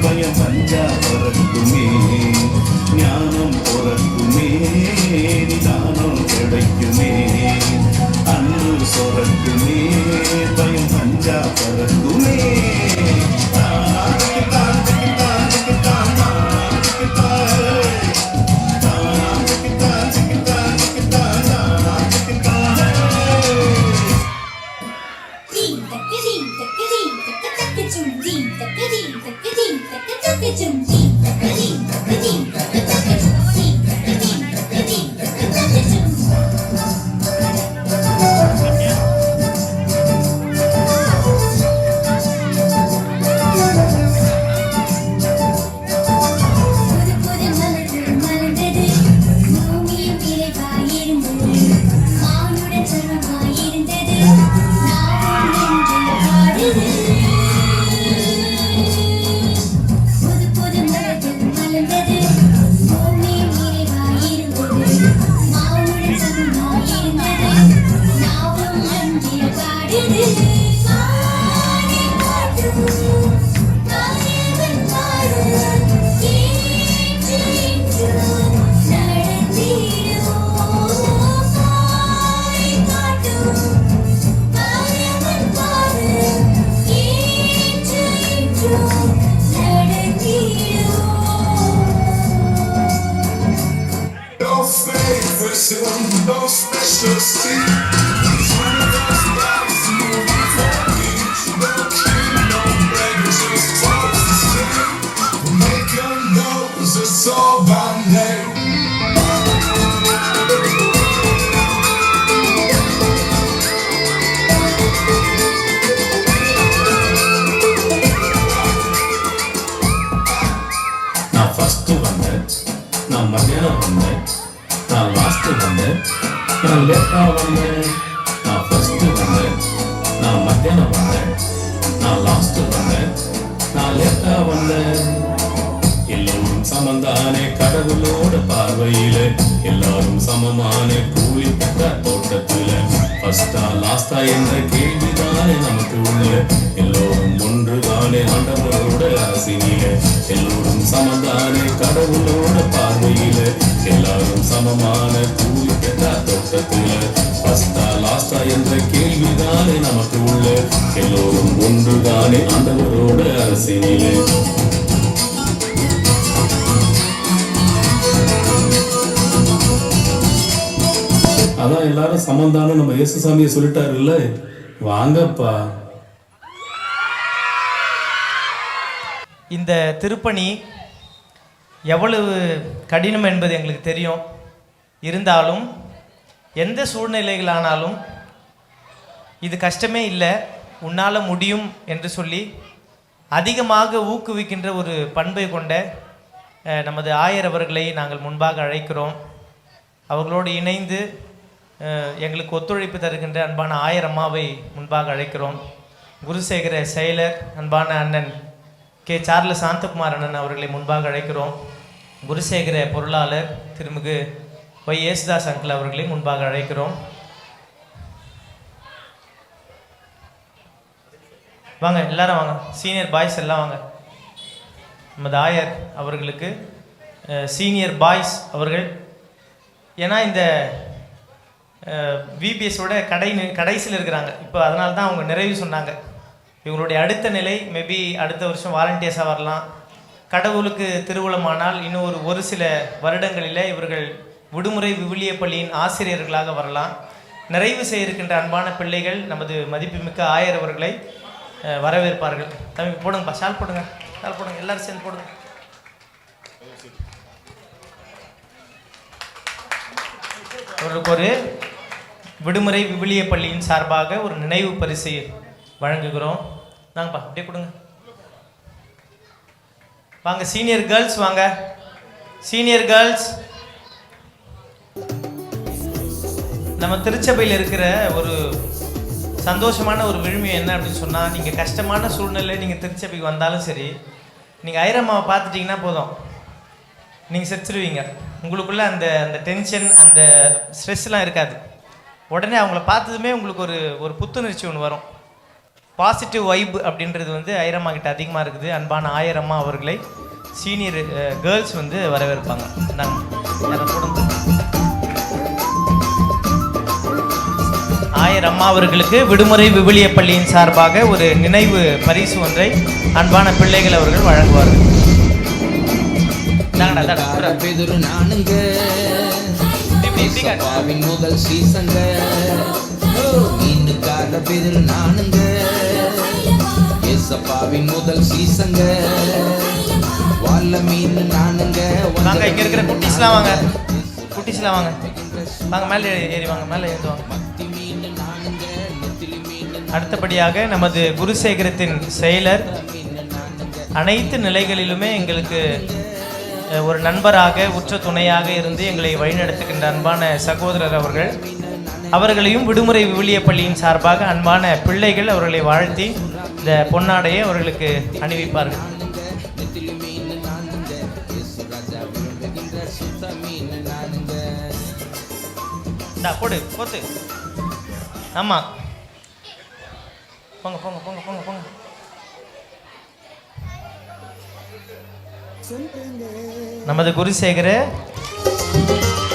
பயம் பஞ்சா பறக்குமே ஞானம் பொறக்குமே நிதானம் கிடைக்குமே அன்பு சோறக்குமே பயம் பஞ்சா பறக்குமே special seat. Each one of us bottles moving for me. No king, no beggars, just toast the same. Make 'em know it's all by name. நான் ஃபர்ஸ்ட் வந்தேன், நான் மத்தியானம் வந்தேன், நான் லாஸ்ட் வந்தேன், நான் லேட்டா வந்தேன். நான் ஃபர்ஸ்ட் வந்தேன், நான் மத்தியானம் வந்தேன், நான் லாஸ்ட் வந்தேன், நான் லேட்டா வந்தேன். எல்லோரும் சமந்தானே கடவுளோட பார்வையில, எல்லாரும் சமமான கூலி பெற்ற தோட்டத்துல. ஃபர்ஸ்டா லாஸ்டா என்ற கேள்விதானே நமக்கு உள்ள, எல்லோரும் ஒன்றுதானே ஆண்டவரோட அரசினில. எல்லோரும் சமந்தானே கடவுளோட பார்வையில, எல்லாரும் சமமான கூலி பெற்ற தோட்டத்துல. ஃபர்ஸ்டா லாஸ்டா என்ற கேள்விதானே நமக்கு உள்ள, எல்லோரும் ஒன்றுதானே ஆண்டவரோட அரசினில. அதான் எல்லாரும் சமந்தானம் நம்ம இயேசுசாமியை சொல்லிட்டாரு இல்ல, வாங்கப்பா. இந்த திருப்பணி எவ்வளவு கடினம் என்பது எங்களுக்கு தெரியும். இருந்தாலும் எந்த சூழ்நிலைகளானாலும் இது கஷ்டமே இல்லை, உன்னால் முடியும் என்று சொல்லி அதிகமாக ஊக்குவிக்கின்ற ஒரு பண்பை கொண்ட நமது ஆயர் அவர்களை நாங்கள் முன்பாக அழைக்கிறோம். அவர்களோடு இணைந்து எங்களுக்கு ஒத்துழைப்பு தருகின்ற அன்பான ஆயர் அம்மாவை முன்பாக அழைக்கிறோம். குருசேகர செயலர் அன்பான அண்ணன் கே. சார்லஸ் சாந்தகுமார் அண்ணன் அவர்களை முன்பாக அழைக்கிறோம். குருசேகர பொருளாளர் திருமிகு ஒய். ஏசுதாஸ் அங்கிள் அவர்களை முன்பாக அழைக்கிறோம். வாங்க எல்லாரும் வாங்க, சீனியர் பாய்ஸ் எல்லாம் வாங்க. நமது ஆயர் அவர்களுக்கு சீனியர் பாய்ஸ் அவர்கள், ஏன்னா இந்த விபிஎஸோட கடைசியில் இருக்கிறாங்க இப்போ, அதனால தான் அவங்க நிறைவு சொன்னாங்க. இவங்களுடைய அடுத்த நிலை மேபி அடுத்த வருஷம் வாலண்டியர்ஸாக வரலாம். கடவுளுக்கு திருவுளமானால் இன்னும் ஒரு சில வருடங்களில் இவர்கள் விடுமுறை விவிலிய பள்ளியின் ஆசிரியர்களாக வரலாம். நிறைவு செய்ய இருக்கின்ற அன்பான பிள்ளைகள் நமது மதிப்புமிக்க ஆயர் அவர்களை வரவேற்பார்கள். தம்பி போடுங்கப்பா, ஷால் போடுங்க, ஷால் போடுங்க, எல்லாரும் சேர்ந்து போடுங்க. அவர்களுக்கு ஒரு விடுமுறை விவிலிய பள்ளியின் சார்பாக ஒரு நினைவு பரிசை வழங்குகிறோம். நாங்கப்பா அப்படியே கொடுங்க. வாங்க சீனியர் கேர்ள்ஸ், வாங்க சீனியர் கேர்ள்ஸ். நம்ம திருச்சபையில் இருக்கிற ஒரு சந்தோஷமான ஒரு விழுமியம் என்ன அப்படின்னு சொன்னால், நீங்கள் கஷ்டமான சூழ்நிலை நீங்கள் திருச்சபைக்கு வந்தாலும் சரி, நீங்கள் ஐரம்மாவை பார்த்துட்டிங்கன்னா போதும், நீங்கள் சிரிச்சிருவீங்க. உங்களுக்குள்ள அந்த டென்ஷன் அந்த ஸ்ட்ரெஸ்லாம் இருக்காது. உடனே அவங்கள பார்த்ததுமே உங்களுக்கு ஒரு புத்துணர்ச்சி ஒன்று வரும். பாசிட்டிவ் வைப் அப்படின்றது வந்து ஐரம்மா கிட்ட அதிகமாக இருக்குது. அன்பான ஆயரம்மா அவர்களை சீனியர் கேர்ள்ஸ் வந்து வரவேற்பாங்க. ஆயர் அம்மா அவர்களுக்கு விடுமுறை விவிலிய பள்ளியின் சார்பாக ஒரு நினைவு பரிசு ஒன்றை அன்பான பிள்ளைகள் அவர்கள் வழங்குவார்கள். முதல் சீசங்க மீனுக்கார பேரு நானுங்க, ஏசப்பாவின் முதல் சீசங்க, வாழ மீன் நானுங்க. வாங்க இங்க இருக்கிற குட்டிஸ்லாம் வாங்க, குட்டிஸ்லாம் வாங்க, வாங்க மேலே ஏறி வாங்க, மேலே ஏறுவாங்க. அடுத்தபடியாக நமது குருசேகரத்தின் செயலர் அனைத்து நிலைகளிலுமே எங்களுக்கு ஒரு நண்பராக உற்ற துணையாக இருந்து எங்களை வழிநடத்துகின்ற அன்பான சகோதரர் அவர்கள், அவர்களையும் விடுமுறை விவிலிய பள்ளியின் சார்பாக அன்பான பிள்ளைகள் அவர்களை வாழ்த்தி இந்த பொன்னாடையை அவர்களுக்கு அணிவிப்பார்கள். போடு போத்து, ஆமாம், போங்க போங்க போங்க போங்க போங்க. நமது குருசேகர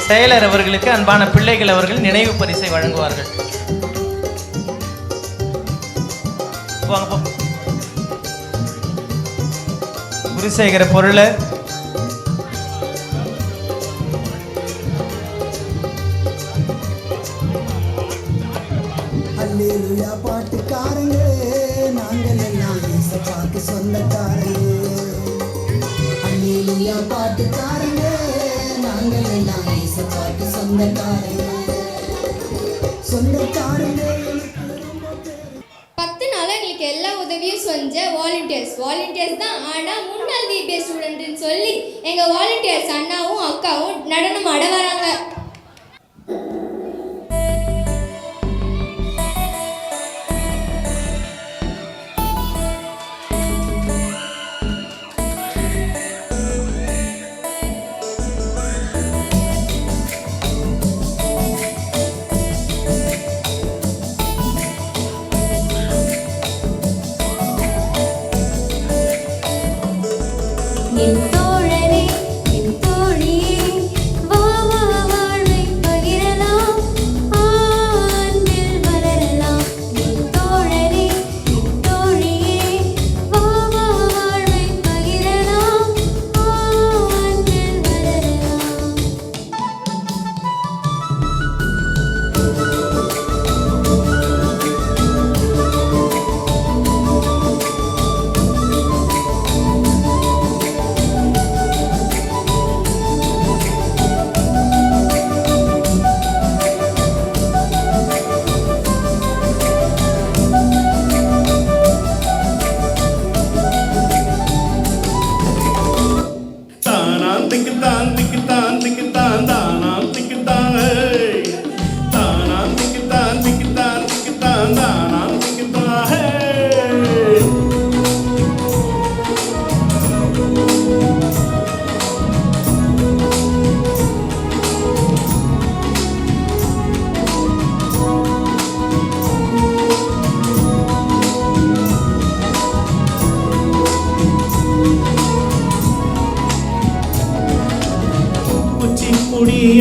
செயலர் அவர்களுக்கு அன்பான பிள்ளைகள் அவர்கள் நினைவு பரிசை வழங்குவார்கள். வாங்க போ. குருசேகர பொருளர் அல்லேலூயா பாட்டுக்காரங்க நாங்கள் எல்லாம் ஏசப்பாக்கு சொந்தக்காரங்க. அல்லேலூயா பாட்டுக்காரங்க நாங்கள் எல்லாம் ஏசப்பாக்கு சொந்தக்காரங்க. சொந்தக்காரங்க. 10 நாள் எங்களுக்கு எல்லா உதவியும் செஞ்ச வாலண்டியர்ஸ் தான். ஆனால் முன்னாள் விபிஎஸ் ஸ்டூடெண்ட்னு சொல்லி எங்கள் வாலண்டியர்ஸ் அண்ணாவும் அக்காவும் நடனம் ஆட வராங்க. என் தோழரே என் தோழியே வா வா வாழ்வை பகிரலாம் அன்பில் வளரலாம். என் தோழரே என் தோழியே வா வா வாழ்வை பகிரலாம் அன்பில் வளரலாம்.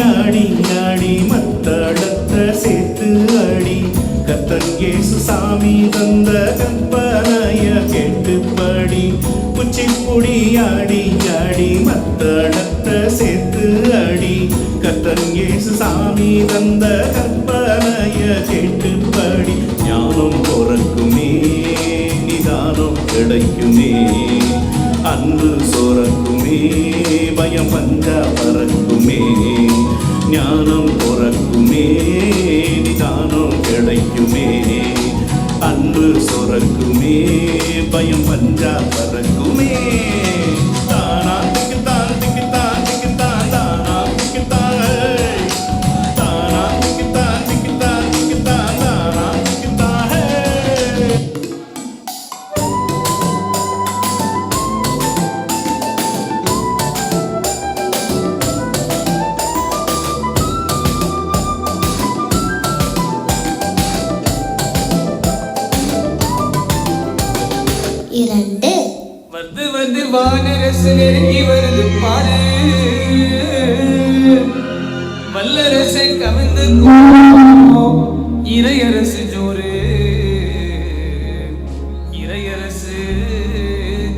ஆடி ஆடி மத்தளத்த சேர்த்து ஆடி கத்தன் இயேசு சாமி தந்த கற்பனைய கேட்டுப்படி குச்சிப்புடி ஆடி ஆடி மத்தளத்த சேர்த்து ஆடி கத்தன் இயேசு சாமி தந்த கற்பனைய கேட்டுப்படி ஞானம் பிறக்குமே நிதானம் கிடைக்குமே அன்பு சொரக்குமே பயம் பஞ்சா பறக்குமே ஞானம் பிறக்குமே நிதானம் கிடைக்குமே அன்பு சொரக்குமே பயம் பஞ்சா பறக்குமே தானா திக்குத்தான் திக்குத்தான் திக்குத்தான் தானா திக்குத்தான் தானா திக்குத்தான் திக்குத்தான் திக்குத்தான் தானா திக்குத்தான். இரண்டு வந்து வந்து வானரசு நெருங்கி வருது பாரு வல்லரசை கவிழ்ந்து இறையரசு ஜோரு இறையரசு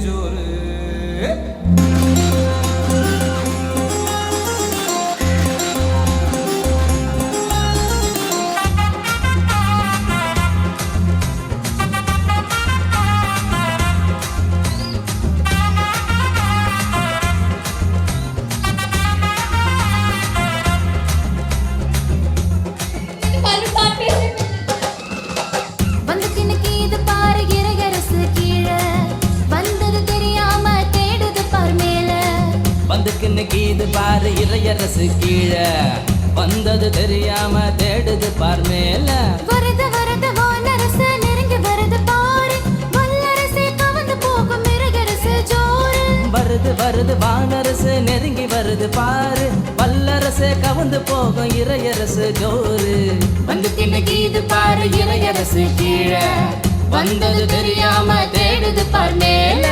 ஜோரு. வந்துக்கினுக்கு இது பாரு இறையரசு கீழே வந்தது தெரியாம தேடுது பார் மேல. வந்துக்குன்னு கீது பாரு இறையரசு கீழே வந்தது தெரியாம தேடுது பார் மேல. வருது வருது வானரசு நெருங்கி வருது பாரு வல்லரசே கவர்ந்து போகும் இறையரசு ஜோரு. வருது வருது வானரசு நெருங்கி வருது பாரு வல்லரசே கவுந்து போகும் இறையரசு ஜோரு. வந்துக்கின்னு கீது பாரு இறையரசு கீழே வந்தது தெரியாம தேடுது பார் மேல.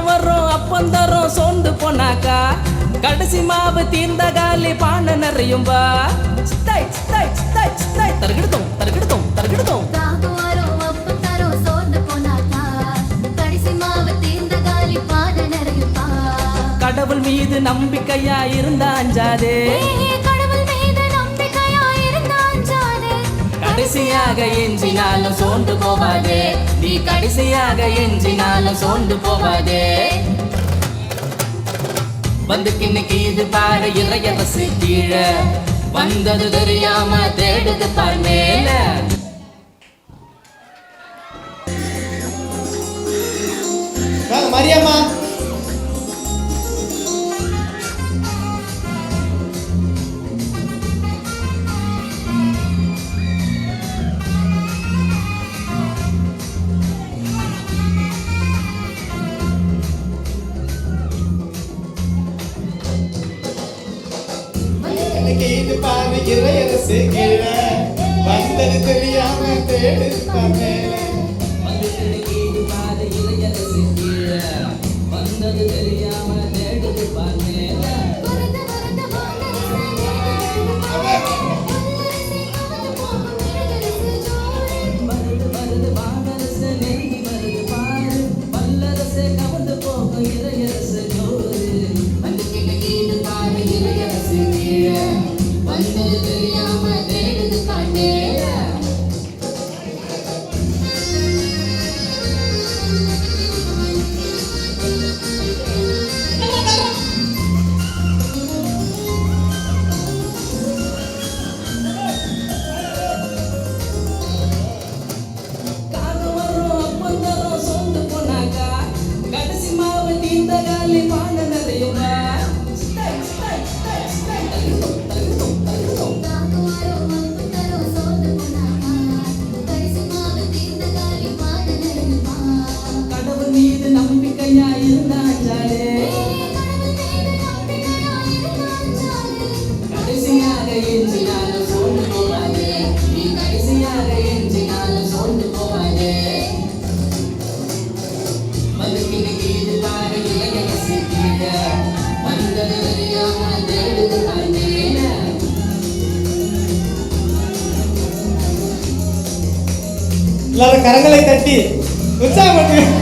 வரும் அப்பந்தரும் சோர்ந்து போனாக்கா கடைசி மாவு தீர்ந்த காலி பானை நிறையும்பா. தருகிடுதோம் தருகிடுதோம் தருகிடுதோம். தாகுவாரோ அப்ப தரோ சோர்ந்து போனாக்கா கடைசி மாவு தீர்ந்த காலி பாத நிறையுப்பா. கடவுள் மீது நம்பிக்கையா இருந்தா அஞ்சாதே. கடவுள் மீது நம்பிக்கையா இருந்தா அஞ்சாதே. கடைசியாக எஞ்சினாலும் சோர்ந்து போவாதே. நீ கடைசியாக எஞ்சினாலும் சோர்ந்து போவாதே. வந்து கிண்ணிக்கு இது பாரு இறையரசு கீழே வந்தது தெரியாம தேடுது பார் மேல. மரியம்மா இது பாரு இறையரசு கீழே வந்தது தெரியாம தேடுது பார் மேல. வந்து கிண்ணிக்கு இது பாரு இறையரசு கீழே வந்தது தெரியாம தேடுது பார் மேல. வரத வரத வருது வானரசு நெருங்கி வருது பாரு வல்லரசே கவர்ந்து போகும் இறையரசு ஜோறு. வந்து கிண்ணிக்கு இது பாரு இறையரசு கீழே வந்தது தெரியாம தேடுது பார் மேல. காலம் வரும் அப்பந்தரும் சொந்து போனாக்கா கடைசி மாவு தீர்ந்த காலி பான நிறையுமா. தாகுவாரோ அப்ப தரோ சோர்ந்து போனாக்கா கடைசி மாவு தீர்ந்த காலி பாத நிறையுப்பா. கடவுள் மீது நம்பிக்கையா இருந்தாலே. கடைசியாக எஞ்சினாலும் சோர்ந்து போவாதே. நீ கடைசியாக எஞ்சினாலும் சோர்ந்து போவாதே. வந்து கிண்ணிக்கு இது பாரு இறையரசு கீழே வந்தது தெரியாம தேடுது பார் மேல. எல்லாரும் கரங்களை தட்டி உற்சாகப்படுத்துங்க.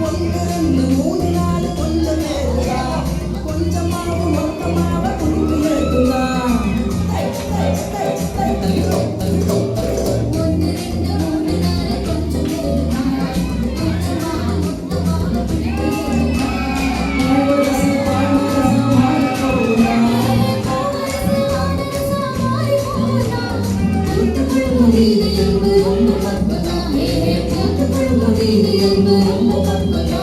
ஒன்று ரெண்டு மூணு நாலு கொஞ்சம் நேருதா கொஞ்சமாவும் மொத்தமாக குடிப்பு இருக்குதா. ஒன்று ரெண்டு மூணு நாலு கொஞ்சம் நேருமா கொஞ்சமா மொத்தமாக பிடிக்குமா. வானரசு மாறி போகுதா. மாறி போனா கூட்டுக்குள் முடியுது என்று ரொம்ப பற்பதா. கூட்டுக்குள் முடியுது என்று ரொம்ப பற்பதா.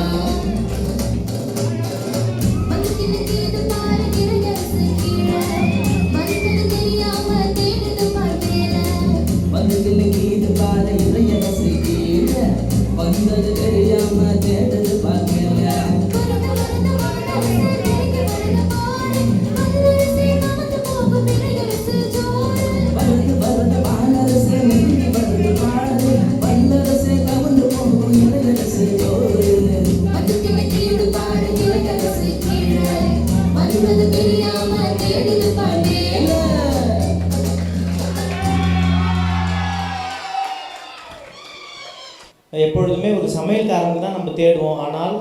வந்து கிணக்கு இது பாரு இறையரசு கீழே வந்தது தெரியாம தேடுது பார் மேல. வந்து கிண்ணிக்கு இது பாரு இறையரசு கீழே வந்தது தெரியாம தேடுது பார் மேல. வரத வரத வானரசு நெருங்கி வருது பாரு வல்லரசே கவர்ந்து போகும் இறையரசு ஜோறு. வருது வருது வானரசு நெருங்கி வருது பாரு வல்லரசே கவர்ந்து போகும் இறையரசு ஜோறு. வந்து கிணக்கு இது பாரு இறையரசு கீழே வந்தது தெரியாம தேடுது பார் மேல. எப்பொழுதுமே ஒரு சமையல்காரங்க தான் நம்ம தேடுவோம். ஆனால்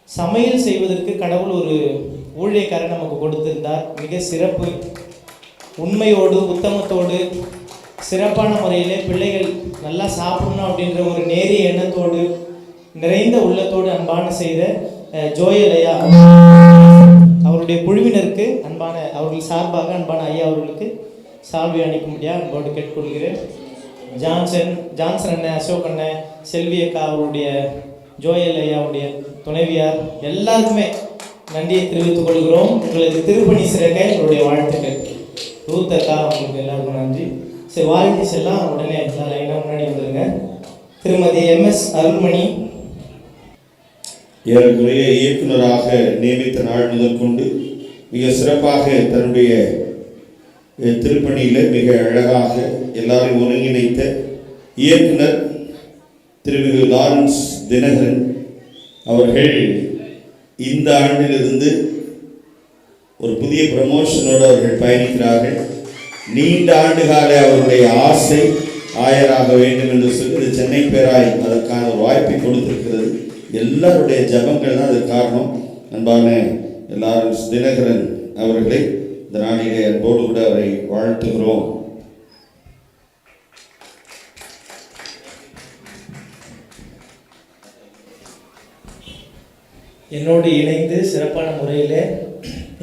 சமையல் செய்வதற்கு கடவுள் ஒரு ஊழியக்காரன் நமக்கு கொடுத்திருந்தார். மிக சிறப்பு, உண்மையோடு உத்தமத்தோடு சிறப்பான முறையிலே பிள்ளைகள் நல்லா சாப்பிடணும் அப்படின்ற ஒரு நேரிய எண்ணத்தோடு நிறைந்த உள்ளத்தோடு அன்பான செய்த ஜோயல் ஐயா அவருடைய குழுவினருக்கு அன்பான அவர்கள் சார்பாக அன்பான ஐயா அவர்களுக்கு சால்வை அணிக்கும்படியாக அன்போடு கேட்டுக்கொள்கிறேன். ஜான்சன் அண்ணன், அசோக் அண்ணன், செல்வி அக்கா அவருடைய ஜோயல் ஐயாவுடைய துணைவியார் எல்லாருக்குமே நன்றியை தெரிவித்துக் கொள்கிறோம். உங்களுக்கு திருப்பணி சிறக்க எங்களுடைய வாழ்த்துக்கள். ரூத் அக்கா அவங்களுக்கு எல்லாருக்கும் நன்றி. சரி, வாலண்டியர்ஸ் எல்லாம் உடனே எல்லாம் லைனாக முன்னாடி வந்துருங்க. திருமதி MS அருள்மணி ஏறக்குறைய இயக்குநராக நியமித்த நாள் முதல் கொண்டு மிக சிறப்பாக தன்னுடைய திருப்பணியில் மிக அழகாக எல்லாரையும் ஒருங்கிணைத்த இயக்குனர் திருமிகு லாரன்ஸ் தினகரன் அவர்கள் இந்த ஆண்டிலிருந்து ஒரு புதிய ப்ரமோஷனோடு அவர்கள் பயணிக்கிறார்கள். நீண்ட ஆண்டுகால அவருடைய ஆசை ஆயராக வேண்டும் என்று சொல்லி சென்னை பேராய் அதற்கான ஒரு வாய்ப்பை கொடுத்திருக்கிறது. எல்லாருடைய ஜபங்கள் தான் அதற்கு காரணம். அன்பான லாரன்ஸ் தினகரன் அவர்களை இந்த நாளிலே அன்போடு கூட அவரை வாழ்த்துகிறோம். என்னோடு இணைந்து சிறப்பான முறையில்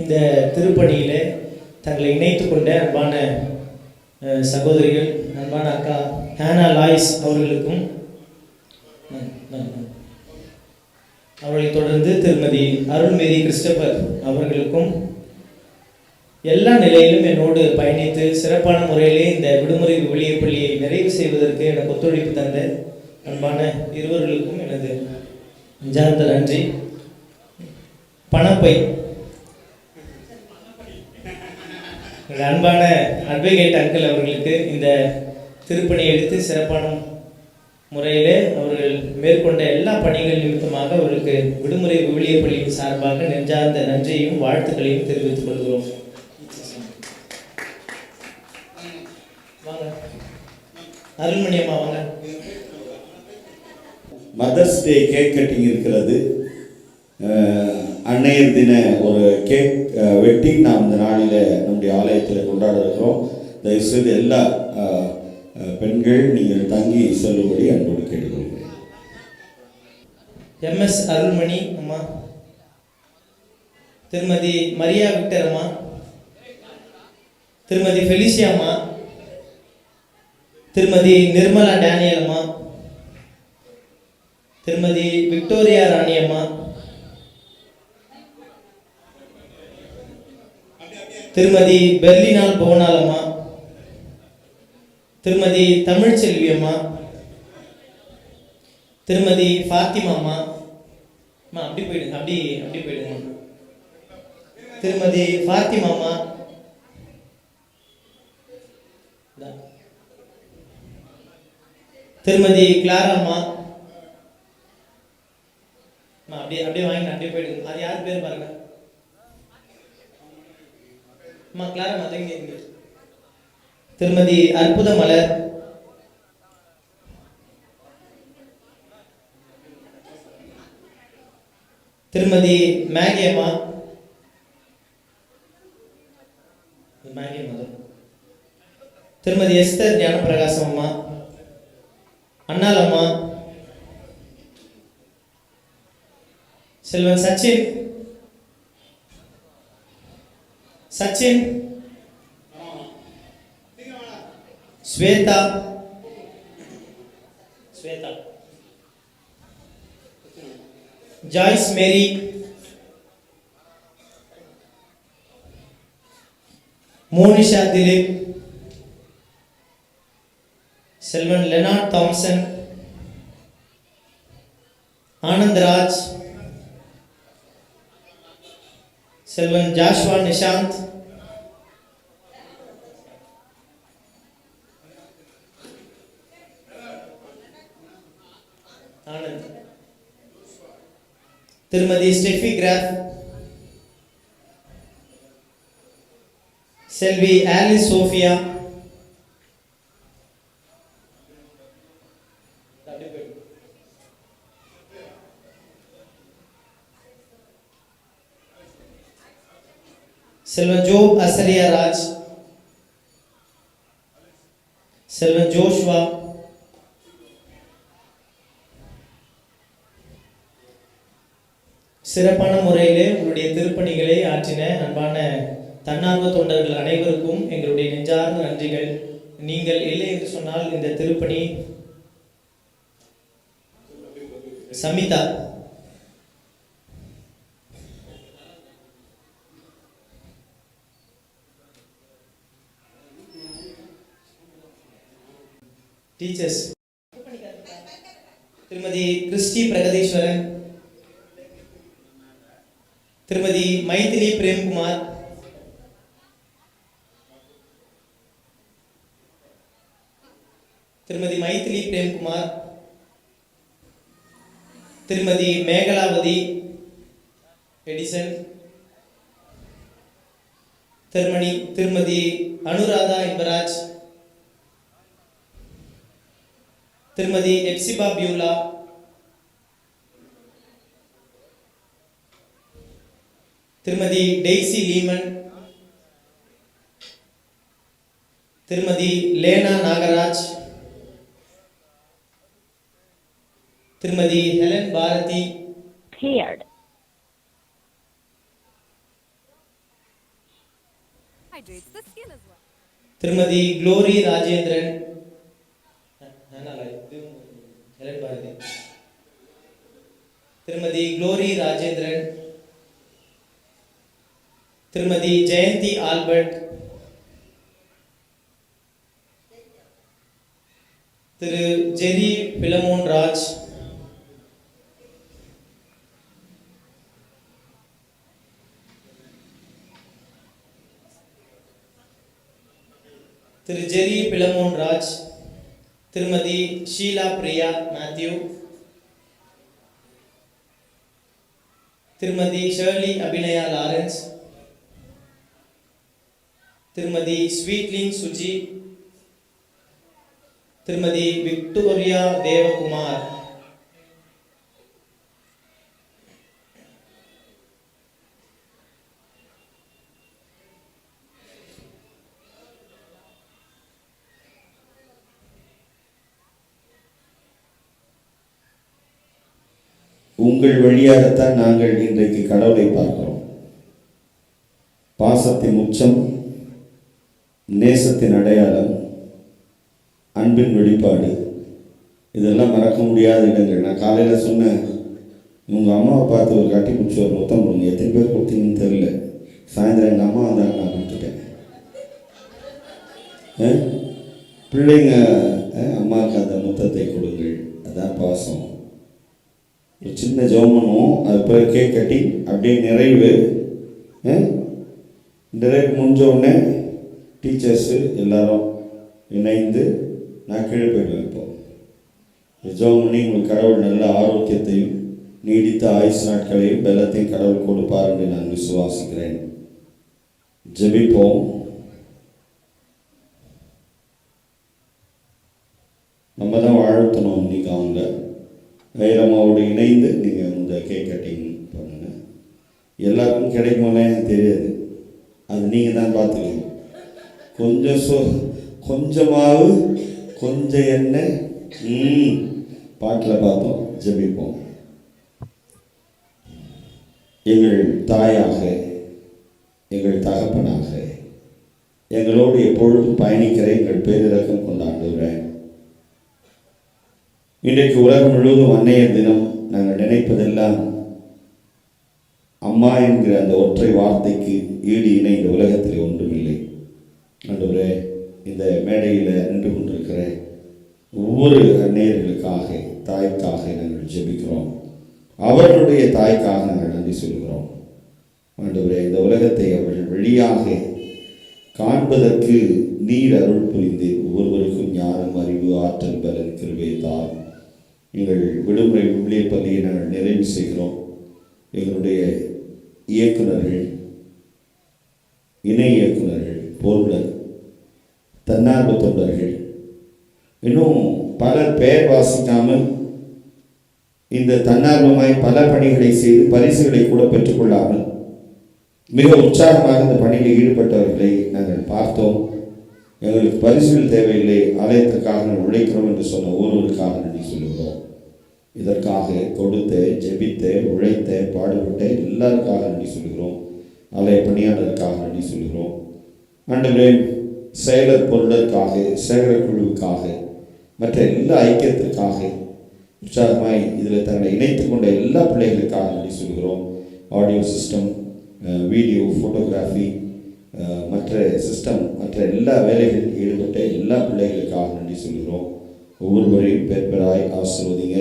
இந்த திருப்பணியில் தங்களை இணைத்து கொண்ட அன்பான சகோதரிகள், அன்பான அக்கா ஹேனா லாய்ஸ் அவர்களுக்கும், அவர்களை தொடர்ந்து திருமதி அருள்மேரி கிறிஸ்டபர் அவர்களுக்கும், எல்லா நிலையிலும் என்னோடு பயணித்து சிறப்பான முறையிலே இந்த விடுமுறை விவிலிய பள்ளியை நிறைவு செய்வதற்கு எனக்கு ஒத்துழைப்பு தந்த அன்பான இருவர்களுக்கும் எனது நெஞ்சார்ந்த நன்றி. பணப்பை அன்பான அட்வொகேட் அங்கிள் அவர்களுக்கு இந்த திருப்பணி எடுத்து சிறப்பான முறையிலே அவர்கள் மேற்கொண்ட எல்லா பணிகள் நிமித்தமாக அவர்களுக்கு விடுமுறை விவிலிய பள்ளியின் சார்பாக நெஞ்சார்ந்த நன்றியையும் வாழ்த்துக்களையும் தெரிவித்துக் கொள்கிறோம். வாங்க அருள்மணி அம்மா வாங்க. மதர்ஸ் டே கேக் கட்டிங் இருக்கிறது. அன்னையர் தின ஒரு கேக் வெட்டி நாம் இந்த நாளில் நம்முடைய ஆலயத்தில் கொண்டாட இருக்கிறோம். தயவுசெய்து எல்லா பெண்கள் நீங்கள் தங்கி செல்லும்படி அன்போடு கேட்டுக்கொள்கிறேன். MS அருள்மணி அம்மா, திருமதி மரியா விக்டர் அம்மா, திருமதி ஃபெலிசியா அம்மா, திருமதி நிர்மலா டேனியல் அம்மா, திருமதி விக்டோரியா ராணி அம்மா, திருமதி பெர்லினால் புவனால் அம்மா, திருமதி தமிழ்ச்செல்வி அம்மா, திருமதி ஃபாத்திமா அம்மா, அப்படி போயிடுங்க, அப்படி போயிடுங்க, திருமதி ஃபாத்திமா அம்மா, திருமதி கிளாரா அம்மா, அப்படியே வாங்கி அப்படியே போயிடுங்க. அது யார் பேர் பாருங்க. அம்மா கிளாரா மாத்தீங்க. திருமதி அற்புத மலர், திருமதி மேகி அம்மா, திருமதி எஸ்தர் ஞானப்பிரகாசம் அம்மா, அண்ணால் அம்மா, செல்வன் சச்சின், ஸ்வேதா, ஜாய்ஸ் மேரி, மோனிஷா திலீப், செல்வன் லெனார்ட் தாம்சன், ஆனந்த்ராஜ், செல்வன் ஜாஷ்வா நிஷாந்த், ஆனந்த், திருமதி ஸ்டெஃபி கிராஃப், செல்வி ஆலிஸ் சோஃபியா, செல்வன் ஜோப் அசரியா ராஜ், செல்வன் ஜோஷ்வா, சிறப்பான முறையிலே உங்களுடைய திருப்பணிகளை ஆற்றின அன்பான தன்னார்வ தொண்டர்கள் அனைவருக்கும் எங்களுடைய நெஞ்சார்ந்த நன்றிகள். நீங்கள் இல்லை என்று சொன்னால் இந்த திருப்பணி சமிதா, டீச்சர்ஸ், திருமதி கிறிஸ்டி பிரகதீஸ்வரன், திருமதி மைத்திரி பிரேம்குமார், திருமதி மைத்திரி பிரேம்குமார், திருமதி மேகலாவதி எடிசன், திருமதி அனுராதா இன்பராஜ், திருமதி எப்சிபா பியூலா, திருமதி டெய்சி லீமன், திருமதி லேனா நாகராஜ், திருமதி ஹெலன் பாரதி, திருமதி குளோரி ராஜேந்திரன், ஹெலன் பாரதி, திருமதி குளோரி ராஜேந்திரன், திருமதி ஜெயந்தி ஆல்பர்ட், திரு ஜெரி பிலமோன் ராஜ், திரு ஜெரி பிலமோன் ராஜ், திருமதி ஷீலா பிரியா மேத்யூ, திருமதி ஷர்லி அபிநயா லாரன்ஸ், திருமதி ஸ்வீட்லின் சுஜி, திருமதி விக்டோரியா தேவகுமார், உங்கள் வழியாகத்தான் நாங்கள் இன்றைக்கு கடவுளை பார்க்கிறோம். பாசத்தின் உச்சம், நேசத்தின் அடையாளம், அன்பின் வெளிப்பாடு, இதெல்லாம் மறக்க முடியாத இடங்கள். நான் காலையில் சொன்னேன், உங்கள் அம்மாவை பார்த்து ஒரு கட்டி பிடிச்சி ஒரு மொத்தம் கொடுங்க. எத்தனை பேர் கொடுத்தீங்கன்னு தெரியல. சாயந்தரம் எங்கள் அம்மா வந்தாங்க, நான் கொடுத்துட்டேன். பிள்ளைங்க அம்மாவுக்கு அந்த முத்தத்தை கொடுங்கள், அதான் பாசம். ஒரு சின்ன ஜெபம் பண்ணுவோம், அது பிறகு கேக் கட்டி அப்படியே நிறைவு முடிஞ்ச உடனே டீச்சர்ஸு எல்லாரும் இணைந்து நான் கீழே போய்ட்டு வைப்போம். ஜெபம் பண்ணி உங்களுக்கு கடவுள் நல்ல ஆரோக்கியத்தையும் நீடித்த ஆயுசு நாட்களையும் பலத்தையும் கடவுள் கொடுப்பார் என்று நான் விசுவாசிக்கிறேன். ஜெபிப்போம். நம்ம தான் வாழ்த்தணும் இன்னைக்கு அவங்க. வைரம்மாவோடு இணைந்து நீங்கள் இந்த கேக் கட்டிங் பண்ணுங்கள். எல்லாருக்கும் கிடைக்குமானே எனக்கு தெரியாது, அது நீங்கள் தான் பார்த்துக்கணும். கொஞ்சம் மாவு கொஞ்சம் எண்ணெய் பாட்டில் பார்த்தோம். ஜெபிப்போம். எங்கள் தாயாக, எங்கள் தகப்பனாக, எங்களோடு எப்பொழுதும் பயணிக்கிற எங்கள் பேரிரக்கம் கொண்டாடுகிறேன். இன்றைக்கு உலகம் முழுவதும் அன்னையர் தினம். நாங்கள் நினைப்பதெல்லாம் அம்மா என்கிற அந்த ஒற்றை வார்த்தைக்கு ஈடு இணை இந்த உலகத்தில் ஒன்றுமில்லை. ஆண்டவரே, இந்த மேடையில் நின்று கொண்டிருக்கிற ஒவ்வொரு அன்னையர்களுக்காக, தாய்க்காக நாங்கள் ஜெபிக்கிறோம். அவர்களுடைய தாய்க்காக நாங்கள் நன்றி சொல்கிறோம். ஆண்டவரே, இந்த உலகத்தை அவர்கள் வெளியாக காண்பதற்கு நீர் அருள் புரிந்து ஒவ்வொருவருக்கும் ஞானம், அறிவு, ஆற்றல், பலன், கிருபை தார். எங்கள் விடுமுறை ஊழிய பள்ளியை நாங்கள் நிறைவு செய்கிறோம். எங்களுடைய இயக்குநர்கள், இணை இயக்குநர்கள், பொருளர், தன்னார்வ தொண்டர்கள், இன்னும் பலர் பெயர் வாசிக்காமல் இந்த தன்னார்வமாய் பல பணிகளை செய்து பரிசுகளை கூட பெற்றுக்கொள்ளாமல் மிக உற்சாகமாக இந்த பணியில் ஈடுபட்டவர்களை நாங்கள் பார்த்தோம். எங்களுக்கு பரிசுகள் தேவையில்லை, ஆலயத்திற்காக உழைக்கிறோம் என்று சொன்ன ஒருவருக்காக நன்றி சொல்லுகிறோம். இதற்காக கொடுத்த, ஜெபித்த, உழைத்த, பாடுபட்ட எல்லாருக்காக நன்றி சொல்கிறோம். ஆலய பணியாளருக்காக நன்றி சொல்கிறோம். ஆண்டவரே, செயலர் பொருளருக்காக, சேகரக் குழுவுக்காக, மற்ற எல்லா ஐக்கியத்திற்காக உற்சாகமாய் இதில் தங்களை இணைத்து கொண்ட எல்லா பிள்ளைகளுக்காக நன்றி சொல்கிறோம். ஆடியோ சிஸ்டம், வீடியோ, ஃபோட்டோகிராஃபி, மற்ற சிஸ்டம், மற்ற எல்லா வேலைகளில் ஈடுபட்ட எல்லா பிள்ளைகளுக்காக நன்றி சொல்கிறோம். ஒவ்வொருவரையும் பேராய் ஆசீர்வதிங்க.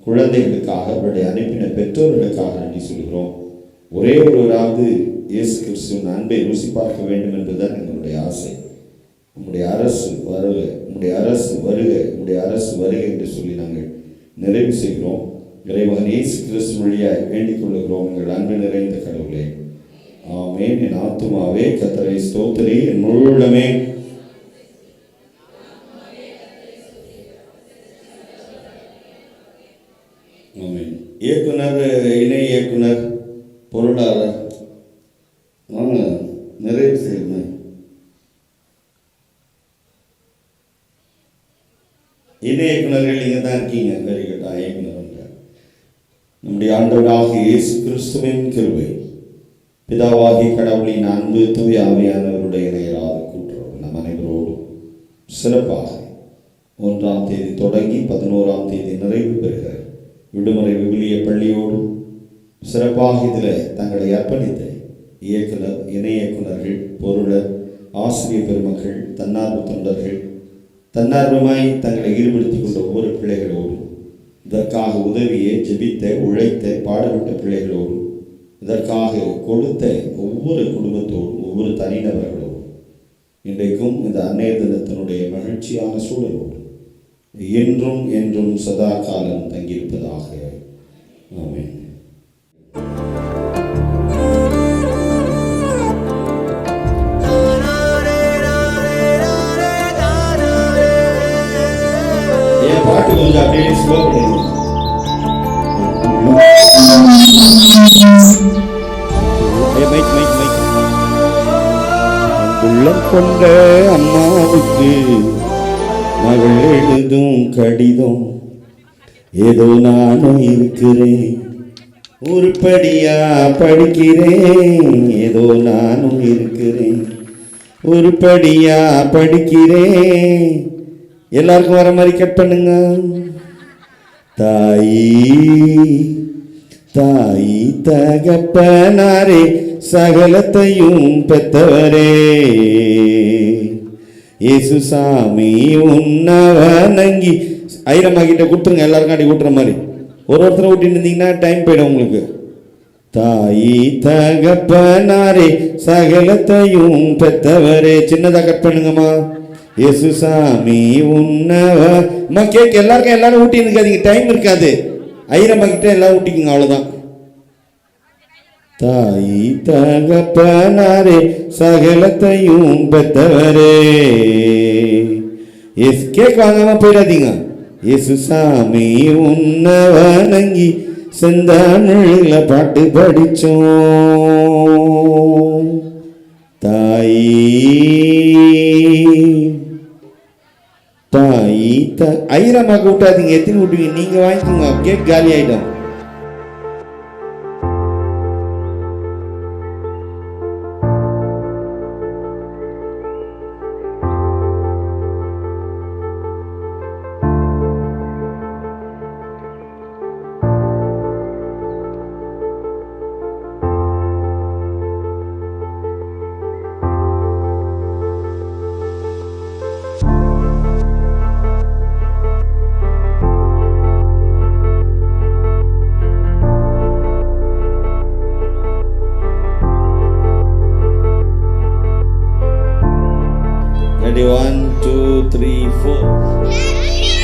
குழந்தைகளுக்காக, அவருடைய அனுப்பின பெற்றோர்களுக்காக நன்றி சொல்கிறோம். ஒரே ஒருவராவது இயேசு கிறிஸ்துவின் அன்பை ருசி பார்க்க வேண்டும் என்பதுதான் எங்களுடைய ஆசை. உங்களுடைய அரசு வருக, உங்களுடைய அரசு வருக, உங்களுடைய அரசு வருக என்று சொல்லி நாங்கள் நிறைவு செய்கிறோம். இறைமகன் இயேசு கிறிஸ்து வழியாய் வேண்டிக் கொள்ளுகிறோம் எங்கள் அன்பு நிறைந்த கடவுளே. ஆமென். என் ஆத்துமாவே கர்த்தரை ஸ்தோத்திரி, என் முழு உள்ளமே ஆமென். இயக்குனர், இணை இயக்குனர், பொருளாளர் வாங்க நிறைவு செய்யணும். இணை இயக்குனர்கள் நீங்கள் தான் இருக்கீங்க. Very good. இயக்குனர் நம்முடைய ஆண்டவராகிய இயேசு கிறிஸ்துவின் கிருபை, பிதாவாகிய கடவுளின் அன்பு, தூய ஆவியானவருடைய இணையராத கூட்டுறவு நம் அனைவரோடும் சிறப்பாக 1ஆம் தேதி தொடங்கி 11ஆம் தேதி நிறைவு பெறுகிற விடுமுறை விவிலிய பள்ளியோடும் சிறப்பாக இதில் தங்களை அர்ப்பணித்த இயக்குனர், இணை இயக்குனர்கள், பொருளர், ஆசிரியர் பெருமக்கள், தன்னார்வ தொண்டர்கள், தன்னார்வமாய் தங்களை ஈடுபடுத்திக் கொண்ட ஒவ்வொரு பிள்ளைகளோடும், இதற்காக உதவியை ஜெபித்த, உழைத்த, பாடுபட்ட பிள்ளைகளோடும், இதற்காக கொடுத்த ஒவ்வொரு குடும்பத்தோடும், ஒவ்வொரு தனிநபர்களோடும், இன்றைக்கும் இந்த அன்னையர் தினத்தினுடைய மகிழ்ச்சியான சூழலோடு என்றும் என்றும் சதா காலம் தங்கியிருப்பதாக. ஆமென். என் பாட்டு கொஞ்சம் அப்படியே ஸ்லோ பண்ணிடுங்க. உள்ளம் கொண்ட அம்மாவுக்கு மகள் எழுதும் கடிதம், ஏதோ நானும் இருக்கிறேன், உருப்படியா படிக்கிறேன், ஏதோ நானும் இருக்கிறேன், உருப்படியா படிக்கிறேன். எல்லாருக்கும் வர மாதிரி கட் பண்ணுங்க. தாயி தாயி தகப்பனாரே சகலத்தையும் பெற்றவரே, இயேசு சாமி உன்னவனங்கி ஐரம்மா கிட்ட கூட்டுருங்க. எல்லாருக்காண்டி கூட்டுற மாதிரி ஒருத்தரை ஊட்டின்னு இருந்தீங்கன்னா டைம் போயிடும் உங்களுக்கு. தாயி தகப்பனாரே சகலத்தையும் பெற்றவரே. சின்னதாக கட் பண்ணுங்கம்மா. இயேசு சாமி உன்னவ கேட்க எல்லாருக்கும் எல்லாரும் ஊட்டி இருக்காதீங்க, டைம் இருக்காது. ஐரம்மா கிட்ட எல்லாரும் ஊட்டிக்குங்க, அவ்வளோதான். தாயி தகப்பனாரே சகலத்தையும் பெற்றவரே. கேட்க வாங்காம போயிடாதீங்க. இயேசு சாமி உன்னவனங்கி செந்தாமிழ்ல பாட்டு படிச்சோம். தாயி தாயி ஐரம்மா கூட்டாதீங்க. எத்தனை கூட்டுவீங்க? நீங்க வாங்கிக்கோங்க, கேக் காலி ஆயிடும். Ready, 1, 2, 3, 4.